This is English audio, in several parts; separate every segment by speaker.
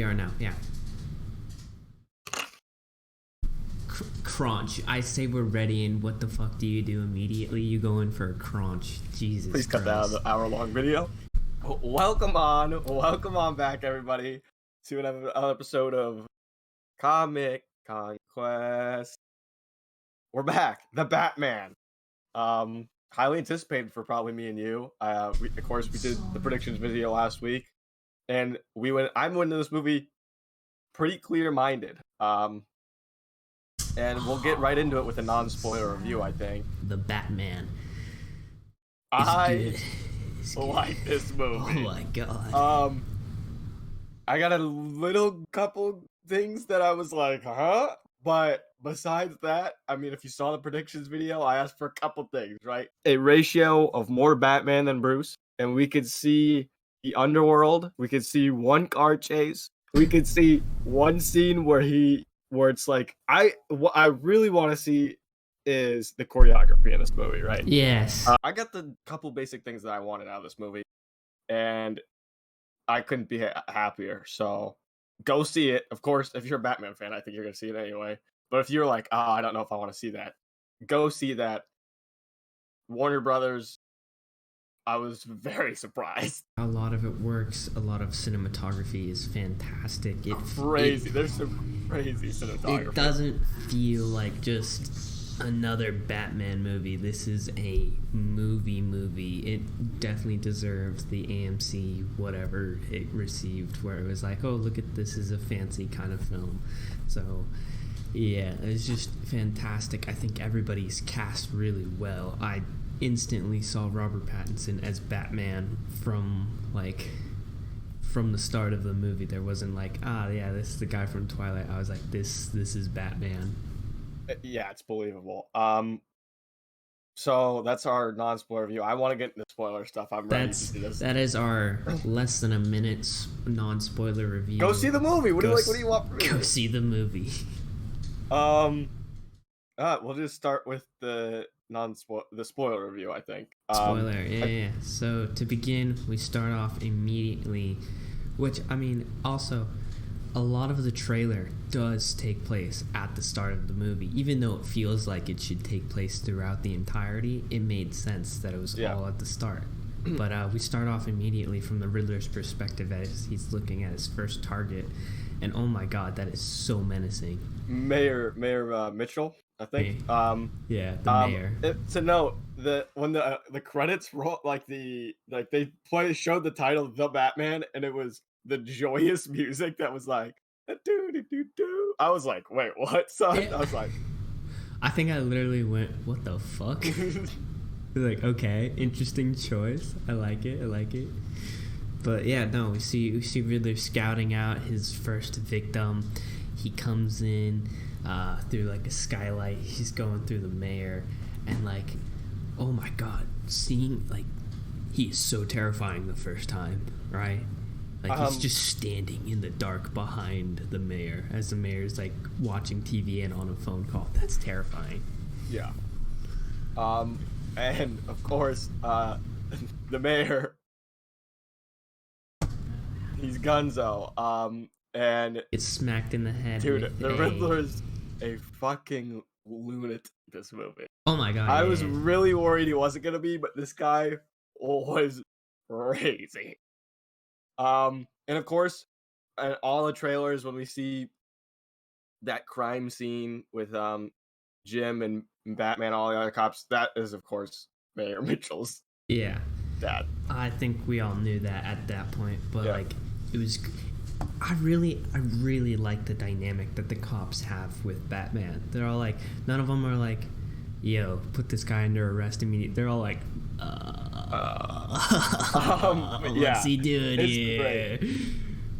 Speaker 1: We are now, yeah. Crunch. I say we're ready, and what the fuck do you do immediately? You go in for a crunch. Jesus
Speaker 2: Please cut
Speaker 1: Christ.
Speaker 2: that out of the hour-long video. Welcome on back, everybody, to another episode of Comic Conquest. We're back, the Batman. Highly anticipated for probably me and you. We did the predictions video last week, and I'm into this movie pretty clear-minded. And we'll get right into it with a non-spoiler review, I think.
Speaker 1: The Batman.
Speaker 2: I like this movie.
Speaker 1: Oh my god.
Speaker 2: I got a couple things that I was like, huh? But besides that, I mean, if you saw the predictions video, I asked for a couple things, right? A ratio of more Batman than Bruce, and we could see the underworld. We could see one car chase. We could see one scene where it's like, what I really want to see is the choreography in this movie, right?
Speaker 1: Yes.
Speaker 2: I got the couple basic things that I wanted out of this movie, and I couldn't be happier. So go see it. Of course, if you're a Batman fan, I think you're going to see it anyway. But if you're like, I don't know if I want to see that, go see that. Warner Brothers, I was very surprised.
Speaker 1: A lot of it works. A lot of cinematography is fantastic.
Speaker 2: There's some crazy cinematography.
Speaker 1: It doesn't feel like just another Batman movie. This is a movie. It definitely deserves the AMC whatever it received, where it was like, oh, look at this is a fancy kind of film. So yeah, it's just fantastic. I think everybody's cast really well. I instantly saw Robert Pattinson as Batman from the start of the movie. There wasn't like, yeah, this is the guy from Twilight. I was like, this is Batman.
Speaker 2: Yeah, it's believable. So that's our non-spoiler review. I want to get into spoiler stuff. I'm ready to do this.
Speaker 1: That is our less than a minute non-spoiler review.
Speaker 2: Go see the movie. What do you want from me?
Speaker 1: Go see the movie.
Speaker 2: We'll just start with the spoiler review, I think.
Speaker 1: Spoiler, yeah. So to begin, we start off immediately, which, I mean, also, a lot of the trailer does take place at the start of the movie. Even though it feels like it should take place throughout the entirety, it made sense that it was all at the start. But we start off immediately from the Riddler's perspective as he's looking at his first target. And oh my god, that is so menacing. Mayor
Speaker 2: Mitchell, I think.
Speaker 1: Yeah, the mayor.
Speaker 2: To note that when the credits roll, they showed the title "The Batman," and it was the joyous music that was like do. I was like, wait, what, son? Yeah. I was like,
Speaker 1: I think I literally went, what the fuck? Like, okay, interesting choice. I like it. But yeah, no, we see Riddler scouting out his first victim. He comes in through like a skylight. He's going through the mayor, and like, oh my god, seeing like, he is so terrifying the first time, right? Like, he's just standing in the dark behind the mayor as the mayor's like watching TV and on a phone call. That's terrifying.
Speaker 2: Yeah. And of course, the mayor, he's gunzo. And
Speaker 1: it's smacked in the head.
Speaker 2: Dude, the Riddler's a fucking lunatic this movie.
Speaker 1: Oh my god.
Speaker 2: I was really worried he wasn't gonna be, but this guy was crazy. And of course, all the trailers, when we see that crime scene with Jim and Batman, all the other cops, that is of course Mayor Mitchell's dad.
Speaker 1: I think we all knew that at that point, but like, it was. I really like the dynamic that the cops have with Batman. They're all like, none of them are like, yo, put this guy under arrest immediately. They're all like, what's he doing here?
Speaker 2: Great.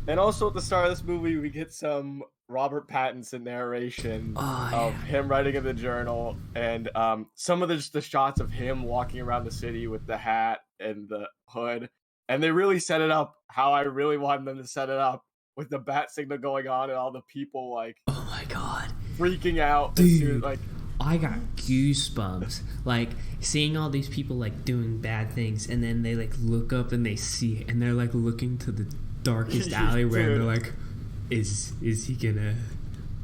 Speaker 2: And also at the start of this movie, we get some Robert Pattinson narration of him writing in the journal, and some of the shots of him walking around the city with the hat and the hood. And they really set it up how I really wanted them to set it up, with the bat signal going on and all the people like,
Speaker 1: oh my god,
Speaker 2: freaking out.
Speaker 1: Dude, I got goosebumps, like seeing all these people like doing bad things, and then they like look up and they see it, and they're like looking to the darkest alleyway, and they're like, is he gonna?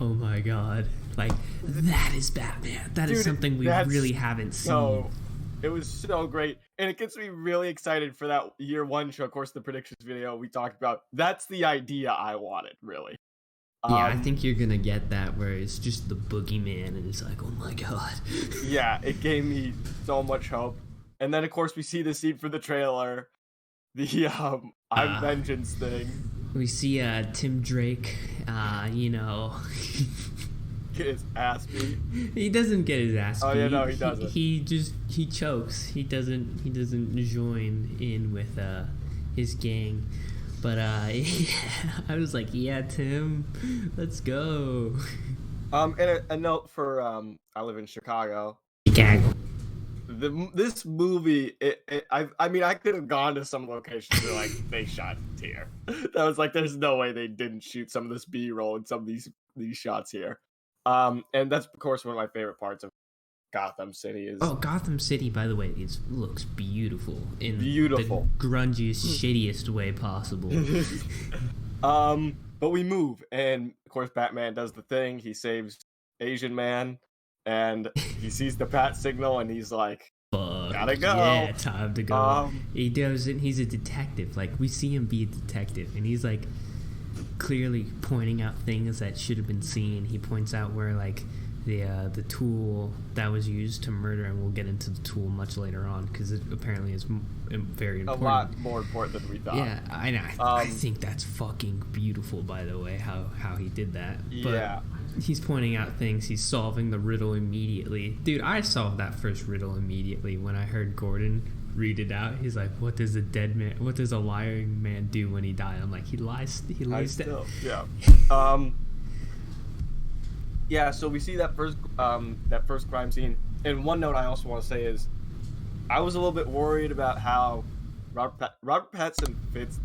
Speaker 1: Oh my god! Like that is Batman. That is something we really haven't seen.
Speaker 2: It was so great, and it gets me really excited for that year one show. Of course, the predictions video we talked about. That's the idea I wanted, really.
Speaker 1: Yeah, I think you're gonna get that where it's just the boogeyman, and it's like, oh my god.
Speaker 2: Yeah, it gave me so much hope. And then, of course, we see the scene for the trailer, the I'm Vengeance thing.
Speaker 1: We see Tim Drake, you know.
Speaker 2: Get his ass beat.
Speaker 1: He doesn't get his ass beat.
Speaker 2: Oh yeah, no, he doesn't.
Speaker 1: He chokes. He doesn't join in with his gang. But I was like, yeah, Tim, let's go.
Speaker 2: And a note for I live in Chicago.
Speaker 1: Chicago.
Speaker 2: This movie, I mean, I could have gone to some locations where like they shot here. That was like, there's no way they didn't shoot some of this B-roll and some of these shots here. And that's of course one of my favorite parts of Gotham City is.
Speaker 1: Oh, Gotham City, by the way, looks beautiful in the grungiest, shittiest way possible.
Speaker 2: But we move, and of course Batman does the thing. He saves Asian man, and he sees the bat signal, and he's like,
Speaker 1: "Fuck,
Speaker 2: gotta go!
Speaker 1: Yeah, time to go." He does it. He's a detective. Like we see him be a detective, and he's like clearly pointing out things that should have been seen. He points out where like the tool that was used to murder, and we'll get into the tool much later on because it apparently is very important.
Speaker 2: A lot more important than we thought.
Speaker 1: Yeah, I know. I think that's fucking beautiful, by the way, how he did that. But
Speaker 2: yeah.
Speaker 1: He's pointing out things. He's solving the riddle immediately. Dude, I solved that first riddle immediately when I heard Gordon read it out. He's like, what does a lying man do when he dies? I'm like, he lies down.
Speaker 2: Yeah. Yeah, so we see that first crime scene. And one note I also want to say is, I was a little bit worried about how Robert Pattinson fits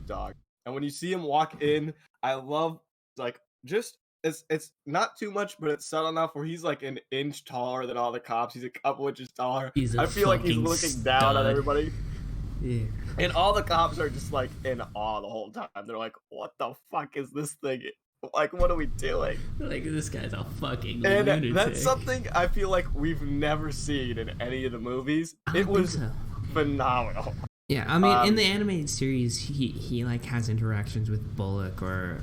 Speaker 2: dog. And when you see him walk in, I love like just it's not too much, but it's subtle enough where he's like an inch taller than all the cops. He's a couple inches taller. I feel like he's looking down on everybody.
Speaker 1: Yeah.
Speaker 2: And all the cops are just like in awe the whole time. They're like, "What the fuck is this thing? Like, what are we doing?"
Speaker 1: Like, this guy's a fucking
Speaker 2: and
Speaker 1: lunatic.
Speaker 2: That's something I feel like we've never seen in any of the movies. It was phenomenal.
Speaker 1: Yeah, I mean, in the animated series, he like has interactions with Bullock or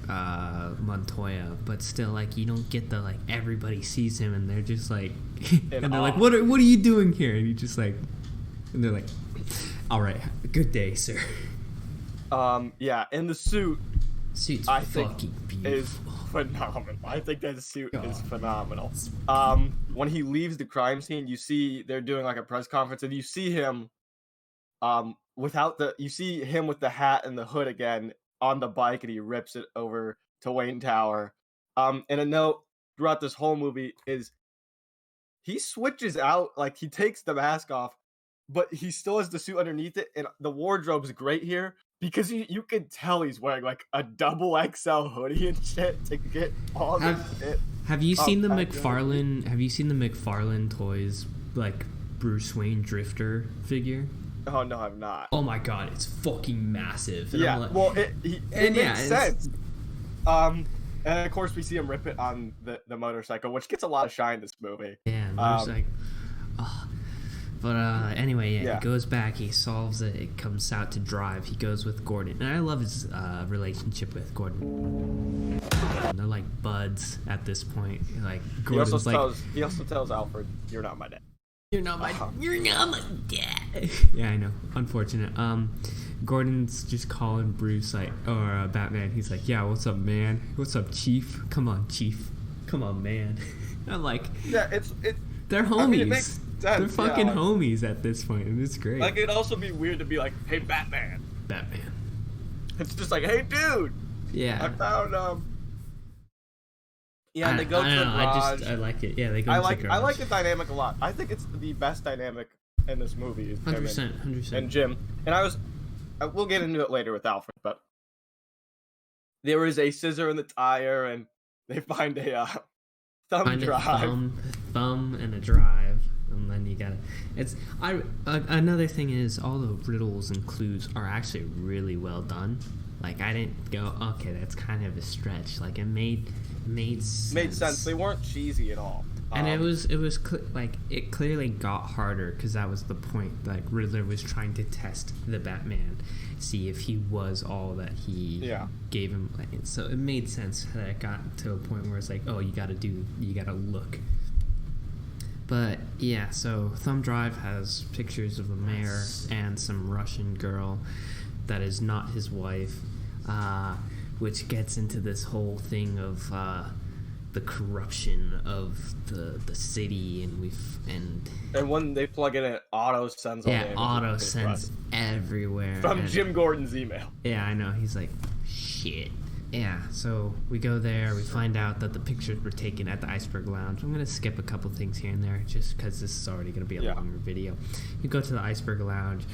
Speaker 1: Montoya, but still, like, you don't get the like everybody sees him and they're just like, and they're like, what are you doing here? And you just like, and they're like, all right, good day, sir.
Speaker 2: Yeah, and the suit's
Speaker 1: fucking beautiful.
Speaker 2: Is phenomenal. I think that suit is phenomenal. When he leaves the crime scene, you see they're doing like a press conference, and you see him, you see him with the hat and the hood again on the bike, and he rips it over to Wayne Tower. And a note throughout this whole movie is he switches out, like he takes the mask off, but he still has the suit underneath it, and the wardrobe's great here because you can tell he's wearing like a double XL hoodie and shit to get all this shit.
Speaker 1: Have you seen the McFarlane? Have you seen the McFarlane Toys like Bruce Wayne Drifter figure?
Speaker 2: Oh no, I've not.
Speaker 1: Oh my god, it's fucking massive.
Speaker 2: And yeah, like, well, it makes sense. And of course we see him rip it on the motorcycle, which gets a lot of shine this movie.
Speaker 1: Yeah, motorcycle. But anyway, he goes back, he solves it, it comes out to drive, he goes with Gordon. And I love his relationship with Gordon. They're like buds at this point. Like Gordon's
Speaker 2: he also tells Alfred, "You're not my dad.
Speaker 1: You're not my dad." Yeah, I know. Unfortunate. Gordon's just calling Bruce or Batman. He's like, "Yeah, what's up, man? What's up, Chief? Come on, Chief. Come on, man." I'm like,
Speaker 2: yeah,
Speaker 1: they're homies.
Speaker 2: I mean, it makes sense.
Speaker 1: They're fucking homies at this point, and it's great.
Speaker 2: Like, it'd also be weird to be like, "Hey, Batman." It's just like, "Hey, dude."
Speaker 1: Yeah.
Speaker 2: I found Yeah, they go to the garage.
Speaker 1: I like it. Yeah, they go to the garage.
Speaker 2: I like the dynamic a lot. I think it's the best dynamic in this movie.
Speaker 1: 100%.
Speaker 2: And Jim. And we'll get into it later with Alfred, but there is a scissor in the tire, and they find a thumb drive.
Speaker 1: Thumb and a drive. And then you gotta. Another thing is all the riddles and clues are actually really well done. Like, I didn't go, okay, that's kind of a stretch. Like, it made sense.
Speaker 2: Made sense. They weren't cheesy at all.
Speaker 1: And it clearly got harder because that was the point. Like, Riddler was trying to test the Batman, see if he was all that he gave him. So it made sense that it got to a point where it's like, oh, you gotta look. But yeah, so Thumb Drive has pictures of the mayor and some Russian girl that is not his wife, which gets into this whole thing of the corruption of the city, and
Speaker 2: when they plug in it, auto sends
Speaker 1: everywhere
Speaker 2: from Jim Gordon's email.
Speaker 1: Yeah, I know. He's like, shit. Yeah, so we go there, we find out that the pictures were taken at the Iceberg Lounge. I'm going to skip a couple things here and there just because this is already going to be a longer video. You go to the Iceberg Lounge.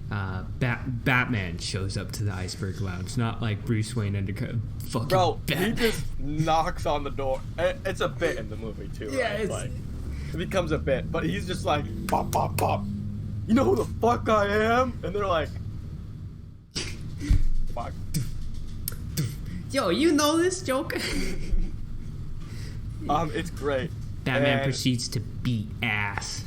Speaker 1: Batman shows up to the Iceberg Lounge, not like Bruce Wayne undercover. Fucking
Speaker 2: Bro,
Speaker 1: Batman.
Speaker 2: he just knocks on the door. It's a bit in the movie, too,
Speaker 1: yeah,
Speaker 2: right? Like, it becomes a bit, but he's just like, pop, pop, pop. You know who the fuck I am? And they're like, fuck.
Speaker 1: Yo, you know this, Joker?
Speaker 2: It's great.
Speaker 1: Batman proceeds to beat ass.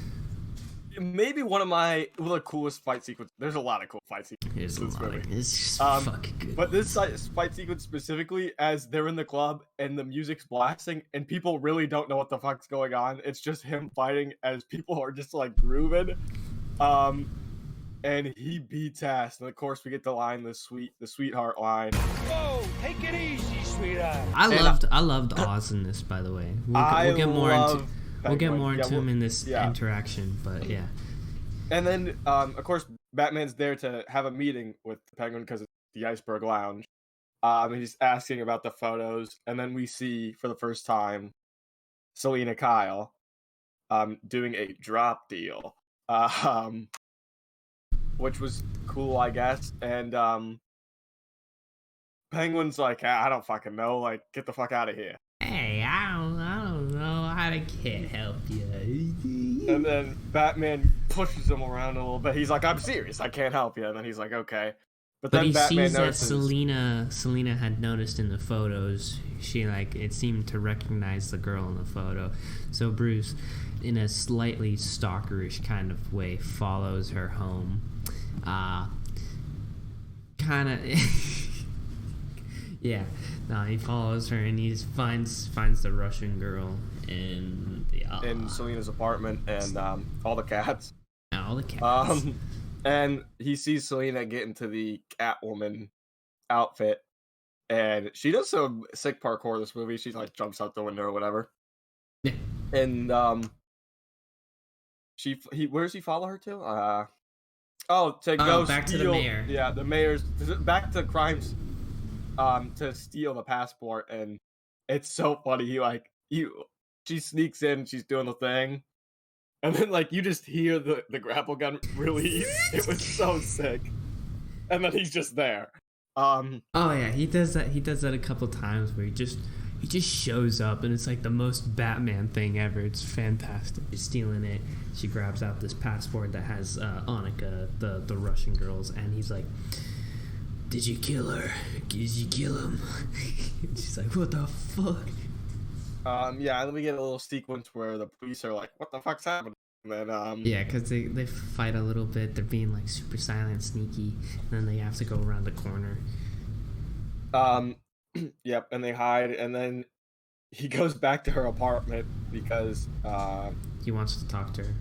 Speaker 2: Maybe one of the coolest fight sequences. There's a lot of cool fight sequences in this movie.
Speaker 1: It's just fucking good.
Speaker 2: But this fight sequence specifically, as they're in the club and the music's blasting and people really don't know what the fuck's going on. It's just him fighting as people are just like grooving. And he beats ass. And of course we get the line, the sweetheart line.
Speaker 3: Whoa, take it easy, sweetheart.
Speaker 1: I loved Oz in this, by the way. We'll get more into him in this interaction, but yeah.
Speaker 2: And then, of course, Batman's there to have a meeting with the Penguin because it's the Iceberg Lounge. He's asking about the photos, and then we see for the first time Selena Kyle doing a drop deal, which was cool, I guess. And Penguin's like, I don't fucking know, like, get the fuck out of here.
Speaker 1: Hey, I don't know, I can't help you.
Speaker 2: And then Batman pushes him around a little bit. He's like, I'm serious, I can't help you. And then he's like, okay. But then
Speaker 1: he
Speaker 2: Batman
Speaker 1: sees
Speaker 2: notices
Speaker 1: that Selena had noticed in the photos. She it seemed to recognize the girl in the photo. So Bruce, in a slightly stalkerish kind of way, follows her home. Kind of. Yeah, no, he follows her and he finds the Russian girl in
Speaker 2: Selena's apartment and all the cats.
Speaker 1: All the cats.
Speaker 2: And he sees Selena get into the Catwoman outfit, and she does some sick parkour in this movie. She like jumps out the window or whatever.
Speaker 1: Yeah.
Speaker 2: And where does he follow her to? Go
Speaker 1: back
Speaker 2: steal,
Speaker 1: to the mayor.
Speaker 2: Yeah, the mayor's back to crimes. To steal the passport, and it's so funny. She sneaks in, she's doing the thing, and then like you just hear the grapple gun release. It was so sick, and then he's just there.
Speaker 1: Oh yeah, he does that a couple times where he just shows up, and it's like the most Batman thing ever. It's fantastic. She's stealing it. She grabs out this passport that has Annika, the Russian girls, and he's like, did you kill her? Did you kill him? She's like, what the fuck?
Speaker 2: Yeah, and then we get a little sequence where the police are like, what the fuck's happening? And then,
Speaker 1: yeah, because they fight a little bit. They're being, like, super silent, sneaky, and then they have to go around the corner.
Speaker 2: Yep, and they hide, and then he goes back to her apartment because,
Speaker 1: he wants to talk to her.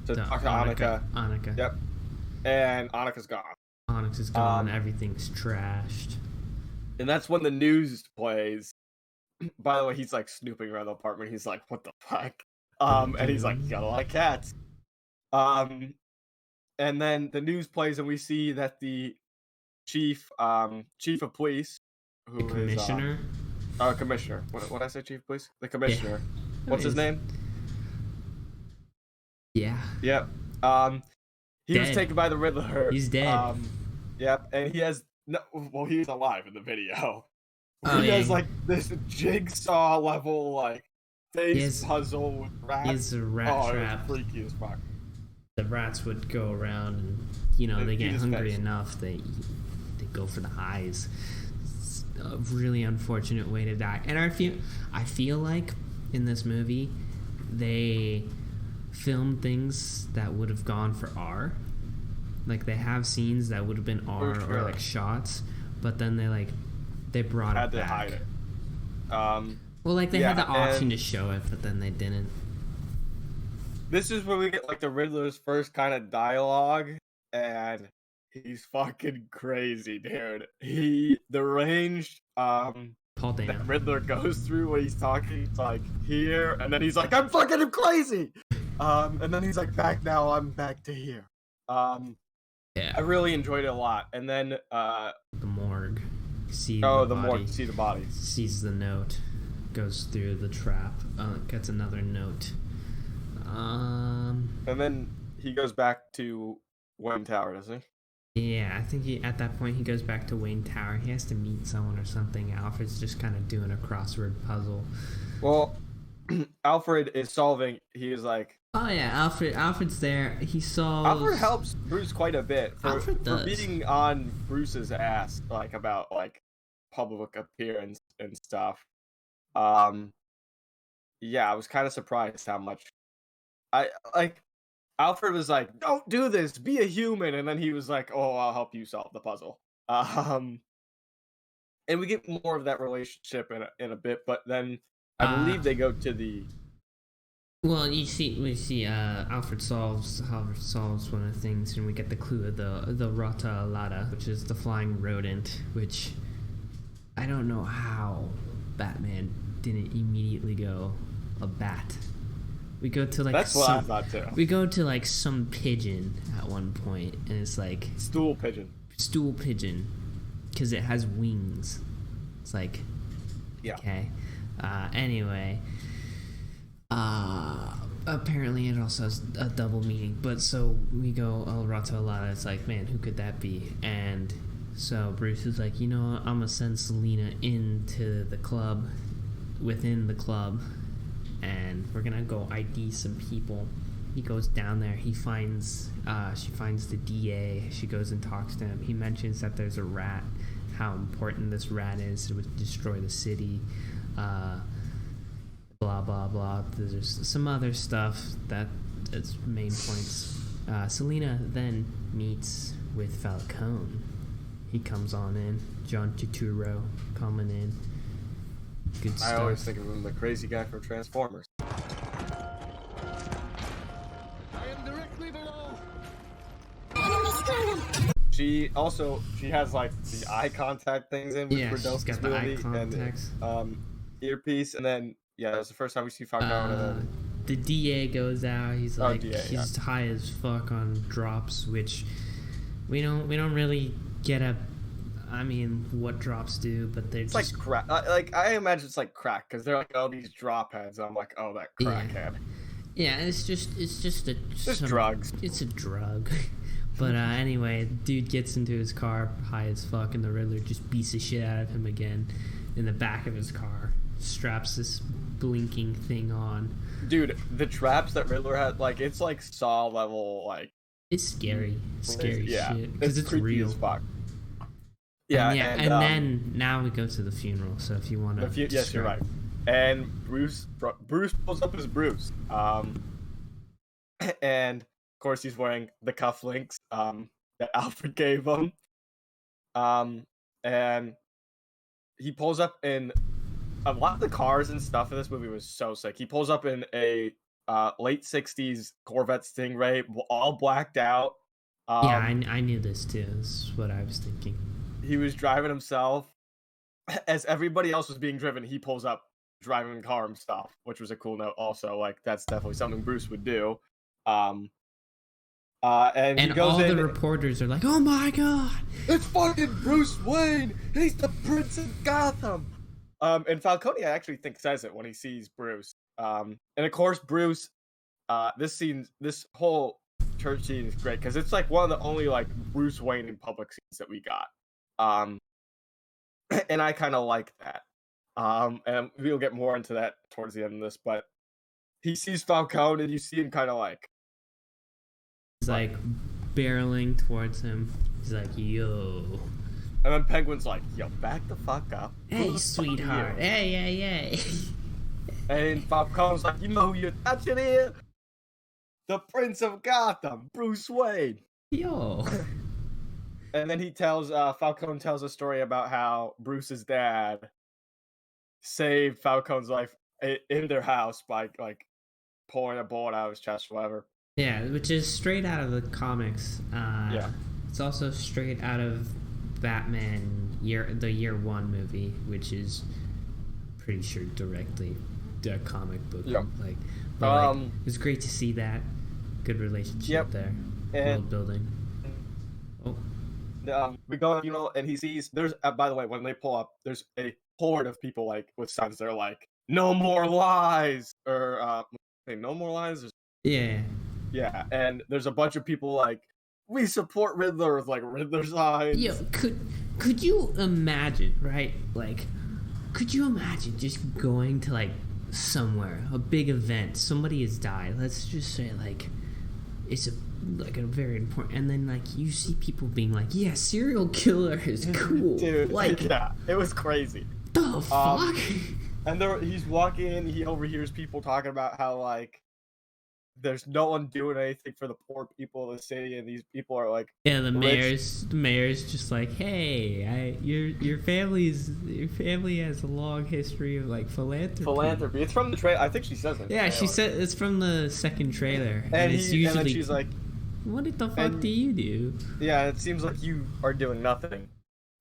Speaker 2: To talk to Annika.
Speaker 1: Annika.
Speaker 2: Yep. And Annika's gone.
Speaker 1: Onyx is gone, everything's trashed.
Speaker 2: And that's when the news plays. By the way, he's like snooping around the apartment. He's like, what the fuck? And he's like, you got a lot of cats. And then the news plays and we see that the chief of police, who
Speaker 1: the commissioner?
Speaker 2: Commissioner. What did I say, chief of police? The commissioner. Yeah. What's his name?
Speaker 1: Yeah.
Speaker 2: Yep. He was taken by the Riddler.
Speaker 1: He's dead.
Speaker 2: Yep, and he has he's alive in the video. He has like this jigsaw level like face puzzle with rats.
Speaker 1: He's a rat trap.
Speaker 2: Freaky as fuck.
Speaker 1: The rats would go around and they get hungry enough they go for the eyes. a really unfortunate way to die. And I feel like in this movie they filmed things that would have gone for R. Like they have scenes that would have been R or like shots, but then they brought it back. Had to hide it. Well, like they had the option to show it, but then they didn't.
Speaker 2: This is where we get like the Riddler's first kind of dialogue, and he's fucking crazy, dude. The range
Speaker 1: Paul Dano.
Speaker 2: that Riddler goes through when he's talking, it's like here, and then he's like, I'm fucking him crazy. And then he's like, back now, I'm back to here.
Speaker 1: Yeah.
Speaker 2: I really enjoyed it a lot. And then
Speaker 1: the morgue. See
Speaker 2: the body.
Speaker 1: Sees the note. Goes through the trap. Gets another note.
Speaker 2: And then he goes back to Wayne Tower, doesn't
Speaker 1: he? Yeah, I think at that point he goes back to Wayne Tower. He has to meet someone or something. Alfred's just kind of doing a crossword puzzle.
Speaker 2: Well, Alfred is solving. He is like,
Speaker 1: oh yeah, Alfred's there. He solves.
Speaker 2: Alfred helps Bruce quite a bit for beating on Bruce's ass, like about like public appearance and stuff. Yeah, I was kind of surprised how much Alfred was like, don't do this, be a human, and then he was like, oh, I'll help you solve the puzzle. And we get more of that relationship in a bit, but then I believe they go to the.
Speaker 1: Well, we see Alfred solves one of the things, and we get the clue of the Rata Alata, which is the flying rodent, which I don't know how Batman didn't immediately go a bat. We go to like
Speaker 2: that's what I thought too.
Speaker 1: We go to like some pigeon at one point, and it's like
Speaker 2: stool pigeon,
Speaker 1: because it has wings. It's like,
Speaker 2: yeah.
Speaker 1: Okay. Anyway, apparently it also has a double meaning. But so we go El Rato Alada. It's like, man, who could that be? And so Bruce is like, you know what? I'm gonna send Selina into the club, within the club, and we're gonna go ID some people. He goes down there. She finds the DA. She goes and talks to him. He mentions that there's a rat, how important this rat is. It would destroy the city. Blah blah blah. There's some other stuff that's main points. Selina then meets with Falcone. He comes on in. John Turturro coming in. Good stuff.
Speaker 2: I always think of him the crazy guy from Transformers.
Speaker 3: I am directly below.
Speaker 2: She has like the eye contact things in, which were dope.
Speaker 1: She's got the eye contacts.
Speaker 2: And earpiece, and then that's the first time we see Falcone. And then
Speaker 1: the DA goes out. He's like, he's high as fuck on drops, which we don't really get what drops do, but they're
Speaker 2: it's just like crack. Like I imagine it's like crack because they're like, oh, these drop heads. I'm like, oh, that crackhead.
Speaker 1: Yeah, it's just
Speaker 2: drugs.
Speaker 1: It's a drug. But anyway, dude gets into his car high as fuck, and the Riddler just beats the shit out of him again in the back of his car. Straps this blinking thing on.
Speaker 2: Dude, the traps that Riddler had, like, it's like Saw level, like.
Speaker 1: It's scary shit because it's
Speaker 2: creepy
Speaker 1: real.
Speaker 2: As fuck.
Speaker 1: And then now we go to the funeral. So if you want to,
Speaker 2: yes, you're right. And Bruce pulls up as Bruce. And of course he's wearing the cufflinks that Alfred gave him. And he pulls up in a lot of the cars and stuff in this movie was so sick. He pulls up in a late 60s Corvette Stingray, all blacked out.
Speaker 1: I knew this too. This is what I was thinking.
Speaker 2: He was driving himself. As everybody else was being driven, he pulls up driving a car himself, which was a cool note also. Like, that's definitely something Bruce would do. And he goes
Speaker 1: all
Speaker 2: in,
Speaker 1: the reporters are like, oh my god,
Speaker 2: it's fucking Bruce Wayne! He's the Prince of Gotham! And Falcone, I actually think, says it when he sees Bruce. And of course, Bruce, this whole church scene is great, because it's like one of the only like Bruce Wayne in public scenes that we got. And I kind of like that. And we'll get more into that towards the end of this, but he sees Falcone, and you see him kind of like...
Speaker 1: He's like barreling towards him. He's like, yo.
Speaker 2: And then Penguin's like, yo, back the fuck up.
Speaker 1: Hey,
Speaker 2: Who the fuck are you?"
Speaker 1: sweetheart. Hey.
Speaker 2: And Falcone's like, you know who you're touching here? The Prince of Gotham, Bruce Wayne.
Speaker 1: Yo.
Speaker 2: And then Falcone tells a story about how Bruce's dad saved Falcone's life in their house by, like, pulling a bullet out of his chest or whatever.
Speaker 1: Yeah, which is straight out of the comics.
Speaker 2: Yeah.
Speaker 1: It's also straight out of Batman the year one movie, which is pretty sure directly the comic book.
Speaker 2: Yeah.
Speaker 1: But it was great to see that. Good relationship there. World building. Oh.
Speaker 2: We go, and he sees there's by the way, when they pull up, there's a horde of people like with signs. They're like, "No more lies," or "No more lies."
Speaker 1: Yeah.
Speaker 2: Yeah, and there's a bunch of people like, "We support Riddler" with like Riddler signs.
Speaker 1: Yo, could you imagine, right? Like, could you imagine just going to like somewhere, a big event, somebody has died. Let's just say like it's a very important, and then like you see people being like, yeah, serial killer is cool.
Speaker 2: Dude,
Speaker 1: like,
Speaker 2: yeah, it was crazy.
Speaker 1: The fuck?
Speaker 2: And he's walking, he overhears people talking about how like there's no one doing anything for the poor people of the city, and these people are like,
Speaker 1: yeah, the mayor's just like, hey, your family has a long history of like philanthropy.
Speaker 2: It's from the trailer. I think she says it.
Speaker 1: Yeah, she said it's from the second trailer,
Speaker 2: and
Speaker 1: it's usually.
Speaker 2: And then she's like,
Speaker 1: what the fuck do you do?
Speaker 2: Yeah, it seems like you are doing nothing.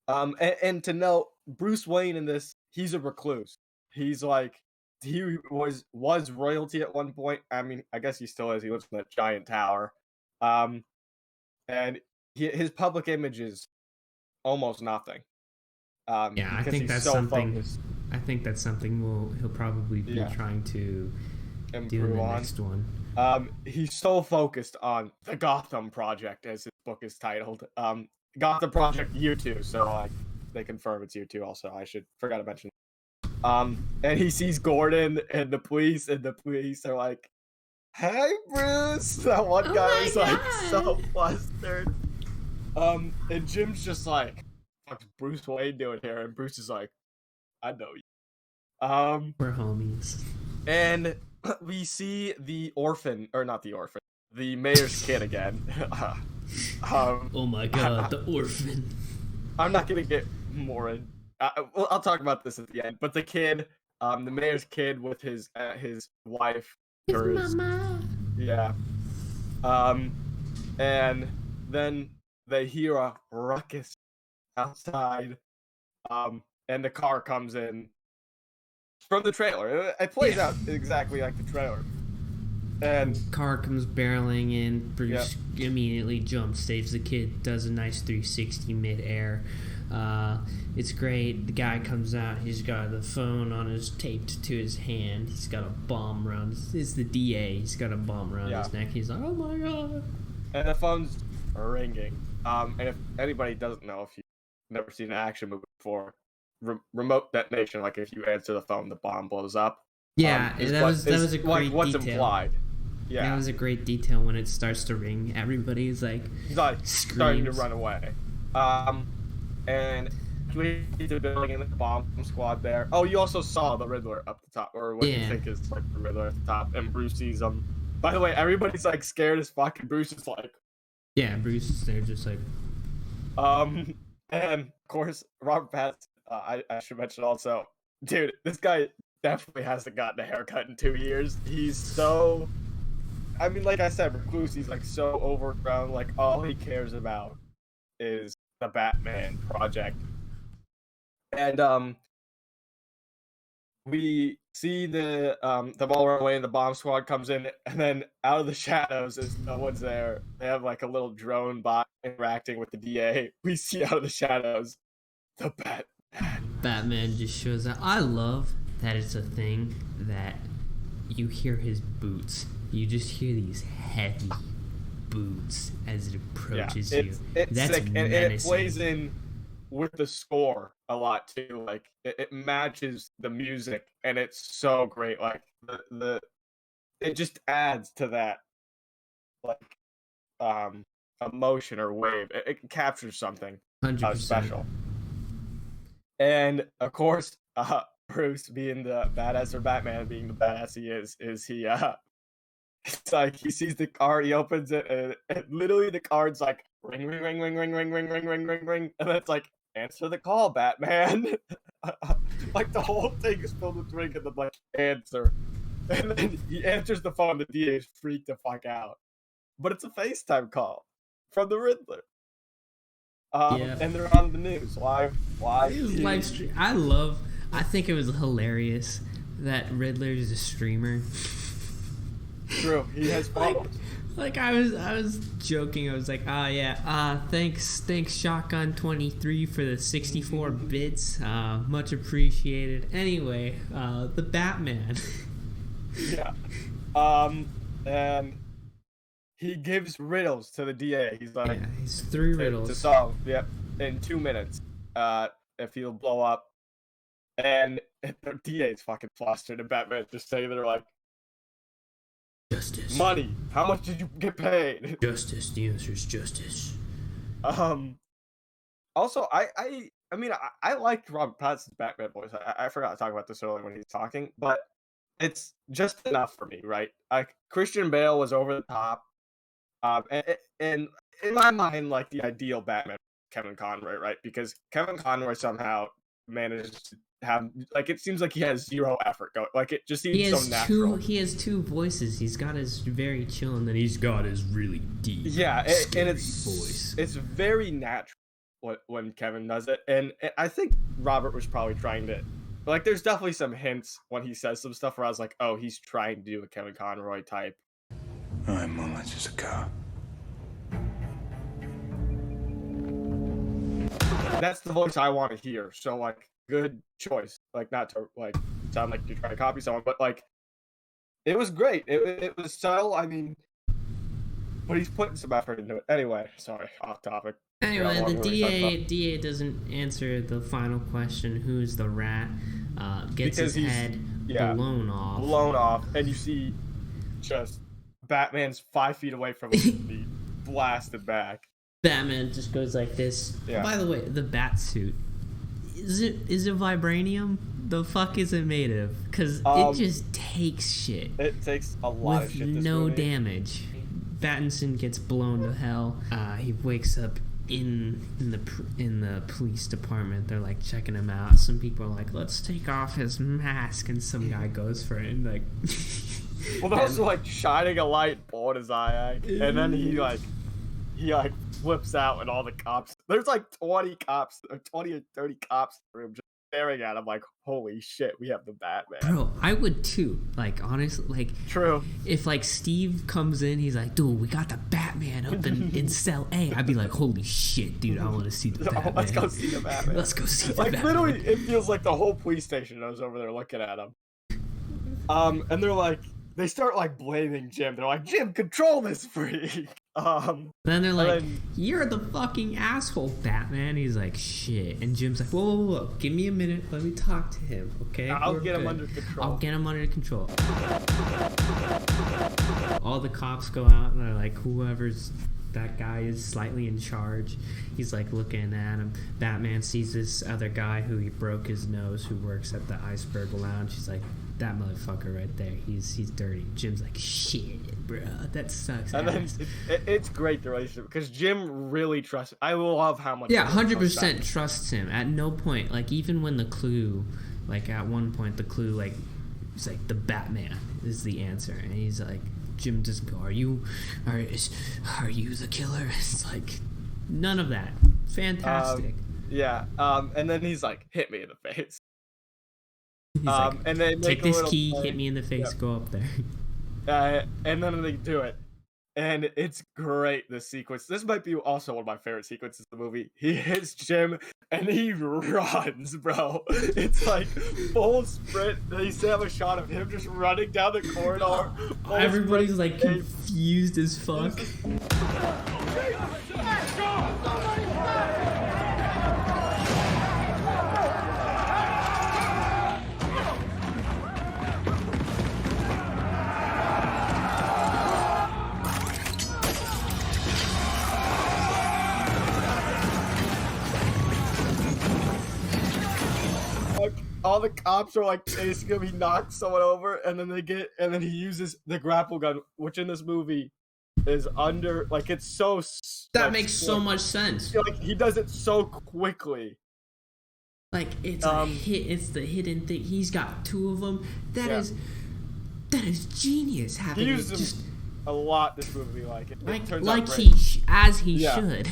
Speaker 2: And to note, Bruce Wayne in this, he's a recluse. He's like, he was royalty at one point. I mean, I guess he still is. He lives in that giant tower. And his public image is almost nothing.
Speaker 1: Yeah, I think that's something. I think that's something he'll probably be trying to do in the next one.
Speaker 2: He's so focused on the Gotham Project, as his book is titled. Gotham Project Year 2. So they confirm it's Year 2. Also, I forgot to mention. And he sees Gordon and the police are like, "Hey, Bruce!" That one guy is like so flustered. And Jim's just like, "What's Bruce Wayne doing here?" And Bruce is like, "I know you."
Speaker 1: We're homies.
Speaker 2: And we see the mayor's kid again.
Speaker 1: Oh my god, the orphan.
Speaker 2: I'm not gonna get more in. I'll talk about this at the end. But the kid, the mayor's kid with his wife.
Speaker 1: Mama.
Speaker 2: Yeah. And then they hear a ruckus outside. And the car comes in. From the trailer. It plays out exactly like the trailer. And
Speaker 1: car comes barreling in. Bruce immediately jumps, saves the kid, does a nice 360 mid-air. It's great. The guy comes out. He's got the phone taped to his hand. He's got a bomb around. It's the DA. He's got a bomb around his neck. He's like, "Oh my god!" And
Speaker 2: the phone's ringing. And if anybody doesn't know, if you've never seen an action movie before, remote detonation. Like if you answer the phone, the bomb blows up.
Speaker 1: Yeah, that was a great
Speaker 2: what's
Speaker 1: detail.
Speaker 2: Implied. Yeah,
Speaker 1: that was a great detail when it starts to ring. Everybody's like,
Speaker 2: starting to run away. And we hit the building and the bomb squad there. Oh, you also saw the Riddler up the top, or what you think is like the Riddler at the top, and Bruce sees him. By the way, everybody's like scared as fuck, and Bruce is like,
Speaker 1: yeah, Bruce is there just like,
Speaker 2: and of course Robert Pattinson. I should mention also, dude, this guy definitely hasn't gotten a haircut in 2 years. He's so, I mean, like I said, recluse. He's like so overgrown. Like all he cares about is the Batman project. And we see the ball run away and the bomb squad comes in, and then out of the shadows, as no one's there, they have like a little drone bot interacting with the DA. We see out of the shadows the Batman.
Speaker 1: Batman just shows up. I love that it's a thing that you hear his boots. You just hear these heavy boots as it approaches you.
Speaker 2: It's
Speaker 1: That's
Speaker 2: sick, and it plays in with the score a lot too. Like it matches the music, and it's so great. Like it just adds to that like emotion or wave. It captures something
Speaker 1: 100%.
Speaker 2: special. And of course, Bruce being the badass, or Batman being the badass he is he it's like he sees the card, he opens it, and literally the card's like ring, ring, ring, ring, ring, ring, ring, ring, ring, ring, ring, and then it's like answer the call, Batman. Like the whole thing is filled with ring, and then like answer, and then he answers the phone. The DA is freaked the fuck out, but it's a FaceTime call from the Riddler.
Speaker 1: Yeah.
Speaker 2: And they're on the news live.
Speaker 1: It was live stream. I think it was hilarious that Riddler is a streamer.
Speaker 2: True, he has followers.
Speaker 1: Like I was joking. I was like, oh yeah, thanks Shotgun 23 for the 64 bits. Much appreciated. Anyway, the Batman.
Speaker 2: Yeah. And he gives riddles to the DA. He's like,
Speaker 1: yeah, he's 3 riddles
Speaker 2: to solve. Yep, in 2 minutes. If he'll blow up, and the DA is fucking flustered, and Batman just saying they're like,
Speaker 1: justice.
Speaker 2: Money. How much did you get paid?
Speaker 1: Justice. The answer is justice.
Speaker 2: Also, I mean, I liked Robert Pattinson's Batman voice. I forgot to talk about this earlier when he's talking, but it's just enough for me, right? Like Christian Bale was over the top, and in my mind, like the ideal Batman, Kevin Conroy, right? Because Kevin Conroy somehow manages to have, like, it seems like he has zero effort going. Like it just seems so natural.
Speaker 1: He has 2 voices. He's got his very chill, and then he's got his really deep,
Speaker 2: and
Speaker 1: voice.
Speaker 2: It's very natural when Kevin does it, and I think Robert was probably trying to, like, there's definitely some hints when he says some stuff where I was like, oh, he's trying to do a Kevin Conroy type.
Speaker 3: I'm more than just a car.
Speaker 2: That's the voice I want to hear. So, like, good choice. Like, not to, like, sound like you're trying to copy someone, but, like, it was great. It was subtle. I mean, but he's putting some effort into it. Anyway, sorry, off topic.
Speaker 1: Anyway, the DA doesn't answer the final question, who's the rat, gets his head blown off. And you see just Batman's 5 feet away from him be blasted back. Batman just goes like this.
Speaker 2: Yeah.
Speaker 1: By the way, the bat suit, is it vibranium? The fuck is it made of? Because it just takes shit.
Speaker 2: It takes a lot of shit.
Speaker 1: With no damage. Pattinson gets blown to hell. He wakes up in the police department. They're like checking him out. Some people are like, let's take off his mask, and some guy goes for it and like
Speaker 2: well, they're also like shining a light on his eye, and then he flips out, and all the cops, there's like 20 or 30 cops in the room just staring at him like, holy shit, we have the Batman.
Speaker 1: Bro, I would too. Like, honestly, like,
Speaker 2: true.
Speaker 1: If like Steve comes in, he's like, dude, we got the Batman up in cell A. I'd be like, holy shit, dude, I want to see the Batman.
Speaker 2: Let's go see the Batman.
Speaker 1: Let's go see the
Speaker 2: Batman.
Speaker 1: Batman.
Speaker 2: Like, literally, it feels like the whole police station is over there looking at him. And they're like, they start like blaming Jim. They're like, Jim, control this freak.
Speaker 1: Then they're like, you're the fucking asshole, Batman. He's like, shit. And Jim's like, whoa. Give me a minute. Let me talk to him, okay?
Speaker 2: I'll get him under control.
Speaker 1: I'll get him under control. All the cops go out, and they're like, whoever's that guy is slightly in charge. He's like looking at him. Batman sees this other guy who he broke his nose, who works at the Iceberg Lounge. He's like, that motherfucker right there, he's dirty. Jim's like, shit, bro, that sucks.
Speaker 2: And then it's great, the relationship, because Jim really trusts. I love how much.
Speaker 1: Yeah, 100% trusts him. At no point, like, even when the clue, like, at one point the clue, like, it's like the Batman is the answer, and he's like, Jim doesn't go, are you the killer? It's like, none of that. Fantastic.
Speaker 2: And then he's like, hit me in the face.
Speaker 1: He's like,
Speaker 2: and they
Speaker 1: take this key, hit me in the face, go up there.
Speaker 2: And then they do it, and it's great. This sequence. This might be also one of my favorite sequences of the movie. He hits Jim, and he runs, bro. It's like full sprint. They have a shot of him just running down the corridor.
Speaker 1: Everybody's like confused as fuck.
Speaker 2: all the cops are like chasing him. He knocks someone over, and then he uses the grapple gun, which in this movie is under like it's so
Speaker 1: That
Speaker 2: like,
Speaker 1: makes so much sense.
Speaker 2: like he does it so quickly.
Speaker 1: Like it's a hit. It's the hidden thing. He's got 2 of them. That is genius. Having
Speaker 2: He
Speaker 1: it
Speaker 2: uses
Speaker 1: just
Speaker 2: them a lot this movie. Like it turns out great.
Speaker 1: he should.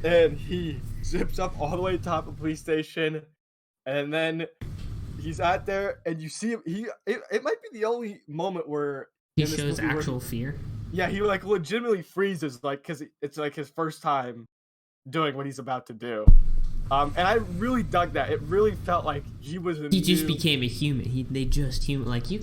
Speaker 2: And he zips up all the way to top of the police station, and then he's out there, and you see him. It might be the only moment where
Speaker 1: He shows actual fear.
Speaker 2: Yeah, he like legitimately freezes, like because it's like his first time doing what he's about to do. And I really dug that. It really felt like he was.
Speaker 1: He just became a human. They just human. Like you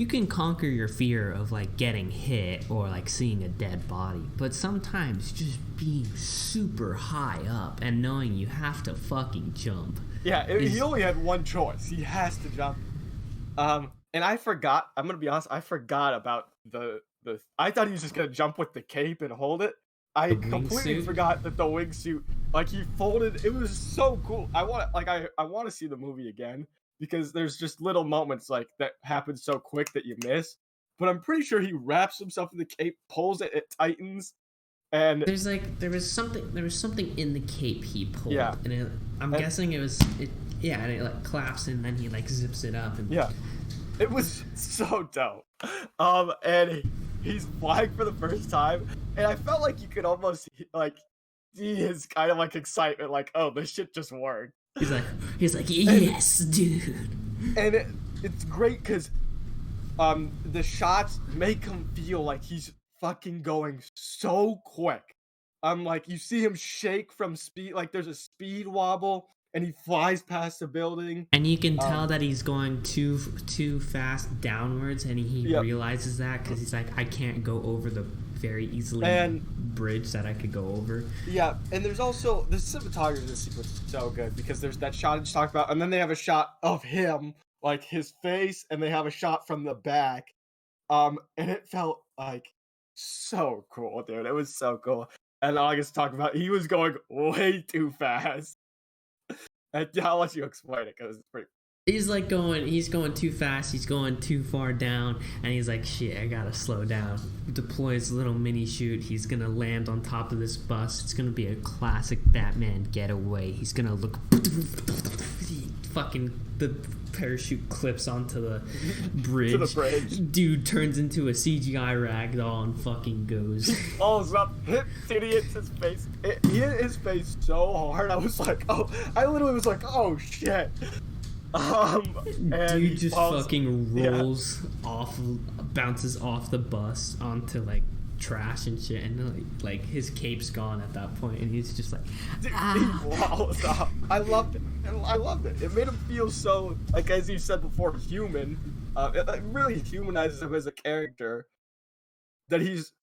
Speaker 1: can conquer your fear of like getting hit or like seeing a dead body, but sometimes just being super high up and knowing you have to fucking jump.
Speaker 2: Yeah, he only had one choice. He has to jump. And I forgot. I'm gonna be honest. I forgot about the. I thought he was just gonna jump with the cape and hold it. I completely forgot that the wingsuit, like he folded. It was so cool. I want to see the movie again because there's just little moments like that happen so quick that you miss. But I'm pretty sure he wraps himself in the cape, pulls it, it tightens, and
Speaker 1: there was something in the cape he pulled.
Speaker 2: Yeah,
Speaker 1: and I'm guessing it was it. Yeah, and it like claps and then he like zips it up and
Speaker 2: yeah, it was so dope. And he's flying for the first time, and I felt like you could almost like see his kind of like excitement, like, oh, this shit just worked.
Speaker 1: He's like, yes, dude.
Speaker 2: And it's great because the shots make him feel like he's fucking going so quick. Like you see him shake from speed, like there's a speed wobble, and he flies past the building.
Speaker 1: And you can tell that he's going too fast downwards, and he realizes that because he's like, I can't go over the very easily bridge that I could go over.
Speaker 2: Yeah, and there's also the cinematography in this sequence is so good because there's that shot I just talked about, and then they have a shot of him, like his face, and they have a shot from the back. And it felt like so cool, dude. It was so cool. And August talked about he was going way too fast. I'll let you explain it because it's pretty.
Speaker 1: He's going too fast. He's going too far down, and he's like, "Shit, I gotta slow down." He deploys a little mini chute. He's gonna land on top of this bus. It's gonna be a classic Batman getaway. He's gonna look, fucking the parachute clips onto the bridge.
Speaker 2: To the bridge.
Speaker 1: Dude turns into a CGI ragdoll and fucking goes.
Speaker 2: Falls up, hits his face. He hit his face so hard. I was like, oh, I literally was like, oh shit. And
Speaker 1: dude just fucking rolls off, bounces off the bus onto like trash and shit, and like his cape's gone at that point, and he's just like,
Speaker 2: he walls off. I loved it. It made him feel so, like as you said before, human. It like, really humanizes him as a character. That he's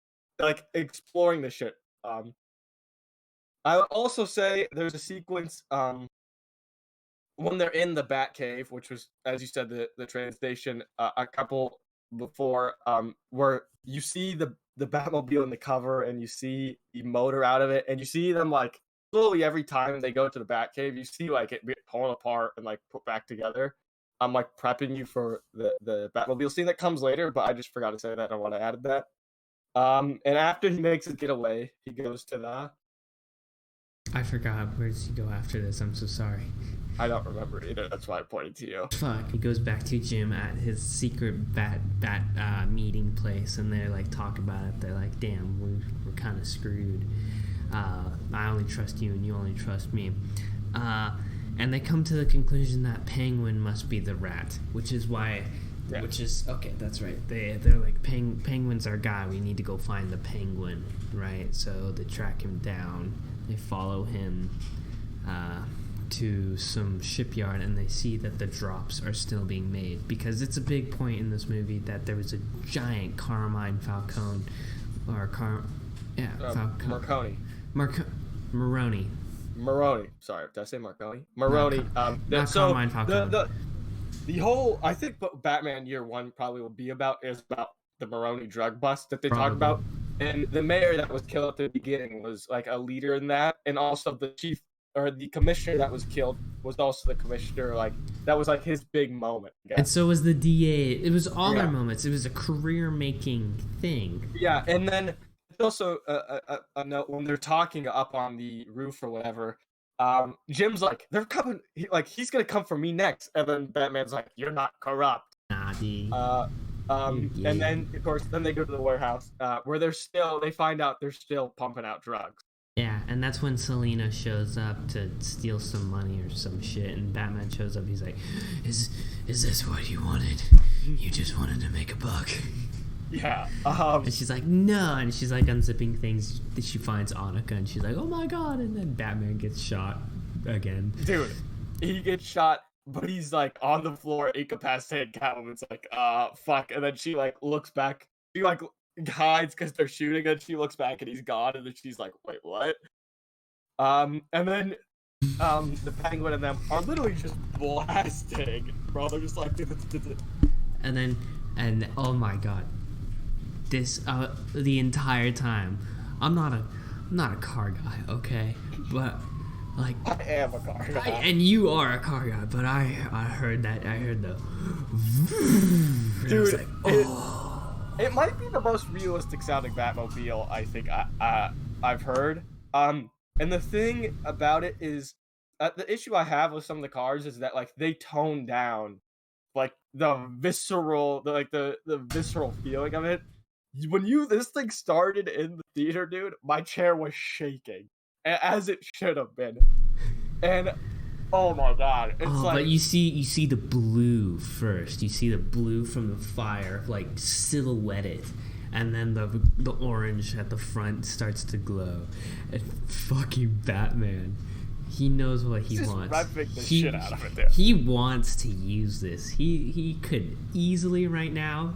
Speaker 2: like exploring this shit. I would also say there's a sequence when they're in the Batcave, which was, as you said, the train station, a couple before, where you see the Batmobile in the cover, and you see the motor out of it, and you see them like slowly every time they go to the Batcave, you see like it torn apart and like put back together. I'm like prepping you for the Batmobile scene that comes later, but I just forgot to say that. I want to add that. And after he makes his getaway, he goes to the.
Speaker 1: I forgot. Where does he go after this? I'm so sorry.
Speaker 2: I don't remember either. That's why I pointed to you.
Speaker 1: Fuck. He goes back to Jim at his secret bat meeting place, and they're like talking about it. They're like, "Damn, we're kind of screwed. I only trust you, and you only trust me." And they come to the conclusion that Penguin must be the rat, which is why. Yeah. Which is okay. That's right. They're like Penguin's our guy. We need to go find the Penguin, right? So they track him down. They follow him to some shipyard, and they see that the drops are still being made, because it's a big point in this movie that there was a giant Carmine Falcone Maroni.
Speaker 2: Sorry, did I say Marconi? Maroni.
Speaker 1: Not Carmine Falcone.
Speaker 2: The whole, I think what Batman Year One probably will be about is about the Maroni drug bust that they talk about, and the mayor that was killed at the beginning was like a leader in that, and also the chief or the commissioner that was killed was also the commissioner. Like that was like his big moment.
Speaker 1: And so was the DA. It was all their
Speaker 2: Yeah.
Speaker 1: moments. It was a career-making thing.
Speaker 2: Yeah, and then it's also a note when they're talking up on the roof or whatever. Jim's like, they're coming. He's gonna come for me next, and then Batman's like, "You're not corrupt."
Speaker 1: Nah, dude.
Speaker 2: And then of course, then they go to the warehouse where they find out they're still pumping out drugs.
Speaker 1: Yeah, and that's when Selena shows up to steal some money or some shit, and Batman shows up. He's like, "Is this what you wanted? You just wanted to make a buck."
Speaker 2: Yeah.
Speaker 1: And she's like, "No," and she's like unzipping things. She finds Annika, and she's like, "Oh my god!" And then Batman gets shot again.
Speaker 2: Dude, he gets shot, but he's like on the floor, incapacitated. Catwoman's like, fuck," and then she like looks back. She like hides because they're shooting, and she looks back and he's gone, and then she's like, "Wait, what?" And then the Penguin and them are literally just blasting, bro. They're just like,
Speaker 1: and oh my god, this the entire time, I'm not a car guy, okay, but like
Speaker 2: I am a car guy.
Speaker 1: and you are a car guy, but I heard the
Speaker 2: Dude,
Speaker 1: like, oh.
Speaker 2: It might be the most realistic sounding Batmobile I think I've heard. And the thing about it is, the issue I have with some of the cars is that like they tone down like the visceral feeling of it. When this thing started in the theater, dude, my chair was shaking, as it should have been. And oh my god, it's like.
Speaker 1: But you see the blue first. You see the blue from the fire, like silhouetted, and then the orange at the front starts to glow. And fucking Batman, he knows what he wants.
Speaker 2: Revving the shit out of it, dude.
Speaker 1: He wants to use this. He could easily right now